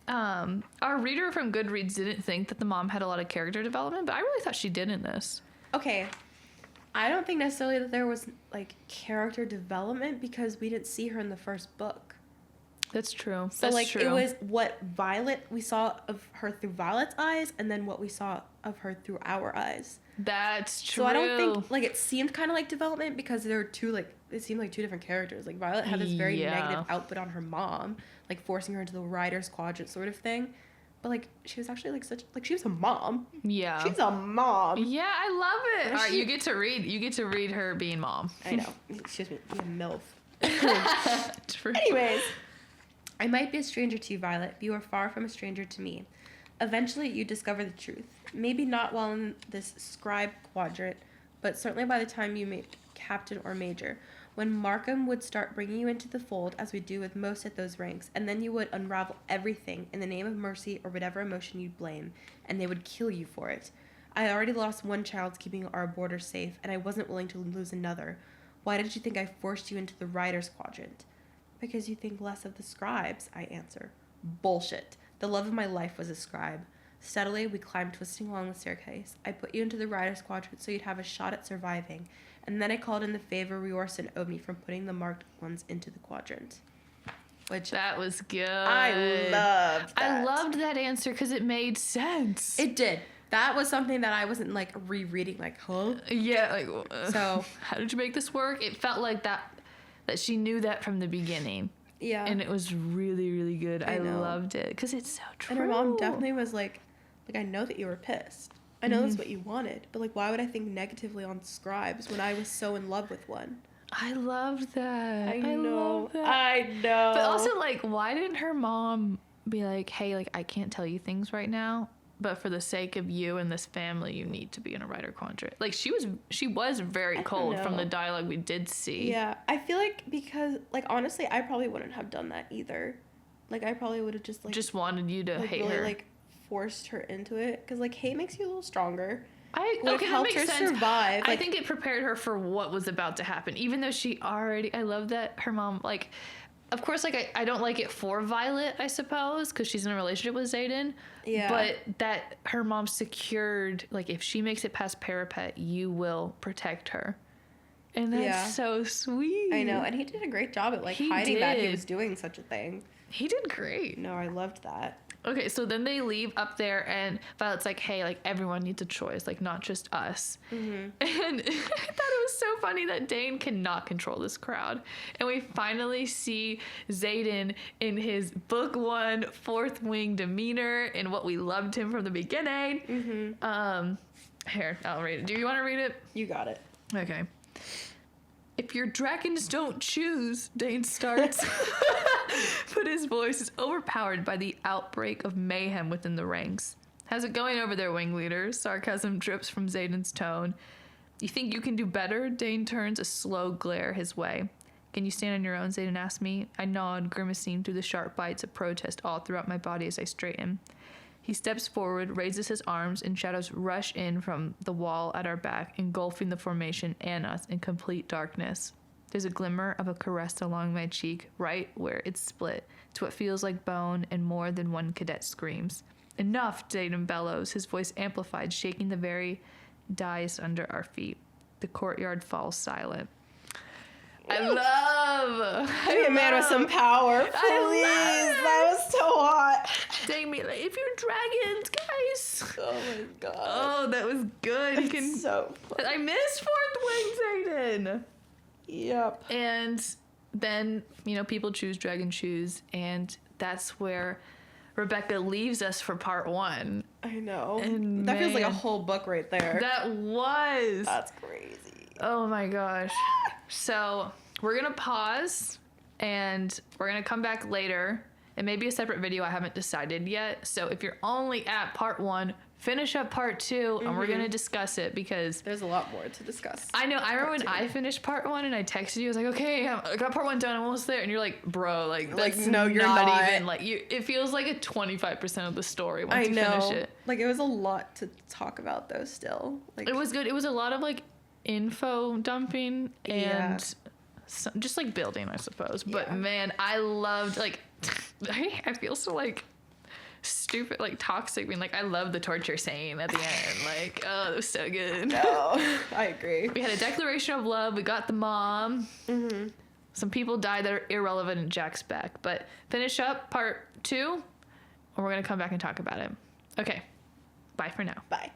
A: And our reader from Goodreads didn't think that the mom had a lot of character development, but I really thought she did in this.
B: Okay. I don't think necessarily that there was, like, character development because we didn't see her in the first book.
A: That's true.
B: So,
A: That's
B: like,
A: true.
B: it was what we saw of her through Violet's eyes and then what we saw of her through our eyes.
A: That's true.
B: So I don't think, like, it seemed kind of like development because there were two, like, it seemed like two different characters. Like, Violet had this very negative output on her mom, like, forcing her into the Rider's Quadrant sort of thing. But, like, she was actually, like, she was a mom.
A: Yeah.
B: She's a mom.
A: Yeah, I love it. All right, you get to read her being mom.
B: I know. Excuse me. Be a MILF.
A: True.
B: Anyways. I might be a stranger to you, Violet, but you are far from a stranger to me. Eventually, you discover the truth. Maybe not while in this scribe quadrant, but certainly by the time you made captain or major, when Markham would start bringing you into the fold, as we do with most at those ranks, and then you would unravel everything in the name of mercy or whatever emotion you'd blame, and they would kill you for it. I had already lost one child keeping our borders safe, and I wasn't willing to lose another. Why did you think I forced you into the Rider's Quadrant? Because you think less of the scribes, I answer. Bullshit. The love of my life was a scribe. Steadily, we climbed twisting along the staircase. I put you into the Rider's Quadrant so you'd have a shot at surviving, and then I called in the favor Riorson owed me from putting the marked ones into the quadrant. which
A: That was good.
B: I loved that.
A: I loved that answer because it made sense.
B: It did. That was something that I wasn't like rereading, like, huh?
A: Yeah, like,
B: So
A: how did you make this work? It felt like that she knew that from the beginning.
B: yeah.
A: And it was really, really good. I
B: know.
A: loved it because it's so true.
B: And her mom definitely was like, I know that you were pissed. I know that's what you wanted, but like, why would I think negatively on scribes when I was so in love with one?
A: I loved that.
B: I know.
A: Love that.
B: I know.
A: But also, like, why didn't her mom be like, hey, like, I can't tell you things right now, but for the sake of you and this family, you need to be in a writer quadrant. Like, she was very cold from the dialogue we did see.
B: Yeah, I feel like because, like, honestly, I probably wouldn't have done that either. Like, I probably would have just
A: wanted you to
B: like,
A: hate
B: really,
A: her.
B: like, forced her into it. Because, like, hate makes you a little stronger. Would
A: Okay,
B: have
A: that
B: helped
A: makes
B: her
A: sense.
B: survive.
A: I
B: Like,
A: think it prepared her for what was about to happen, even though I love that her mom, like, of course, like, I don't like it for Violet, I suppose, because she's in a relationship with Xaden.
B: Yeah.
A: But that her mom secured, like, if she makes it past Parapet, you will protect her. And that's so sweet.
B: I know. And he did a great job at, like, hiding that he was doing such a thing.
A: He did great.
B: No, I loved that.
A: Okay, so then they leave up there, and Violet's like, hey, like, everyone needs a choice, like, not just us. Mm-hmm. And I thought it was so funny that Dane cannot control this crowd. And we finally see Xaden in his book 1 fourth wing demeanor and what we loved him from the beginning. Mm-hmm. Here, I'll read it. Do you want to read it?
B: You got it.
A: Okay. If your dragons don't choose, Dane starts. But his voice is overpowered by the outbreak of mayhem within the ranks. How's it going over there, wing leaders? Sarcasm drips from Xaden's tone. You think you can do better? Dane turns a slow glare his way. Can you stand on your own? Xaden asks me. I nod, grimacing through the sharp bites of protest all throughout my body as I straighten. He steps forward, raises his arms, and shadows rush in from the wall at our back, engulfing the formation and us in complete darkness. There's a glimmer of a caress along my cheek, right where it's split to what feels like bone, and more than one cadet screams. Enough, Xaden bellows, his voice amplified, shaking the very dais under our feet. The courtyard falls silent. I love
B: man with some power, please. That was so hot.
A: Dang me, like, if you're dragons, guys.
B: Oh my god.
A: Oh, that was good. He can.
B: So fun.
A: I missed fourth wing Xaden.
B: Yep.
A: And then, people choose dragon shoes, and that's where Rebecca leaves us for part 1.
B: I know.
A: And
B: that feels like a
A: man,
B: whole book right there.
A: That was.
B: That's crazy.
A: Oh my gosh. So we're going to pause, and we're going to come back later. It may be a separate video. I haven't decided yet. So if you're only at part 1, finish up part 2, and we're going to discuss it, because
B: there's a lot more to discuss.
A: I know. I remember when I finished part 1 and I texted you. I was like, okay, I got part 1 done. I'm almost there. And you're like, bro, like, that's
B: no, you're not
A: even like it feels like a 25% of the story once you
B: know.
A: finish it.
B: Like, it was a lot to talk about though still. Like,
A: It was good. It was a lot of like info dumping and just like building, I suppose. But man, I loved, like, I feel so like stupid, like toxic, being like, I love the torture scene at the end. Like, oh, it was so good.
B: No, I agree.
A: We had a declaration of love. We got the mom. Mm-hmm. Some people died that are irrelevant in Jack's back. But finish up part 2, and we're going to come back and talk about it. Okay. Bye for now.
B: Bye.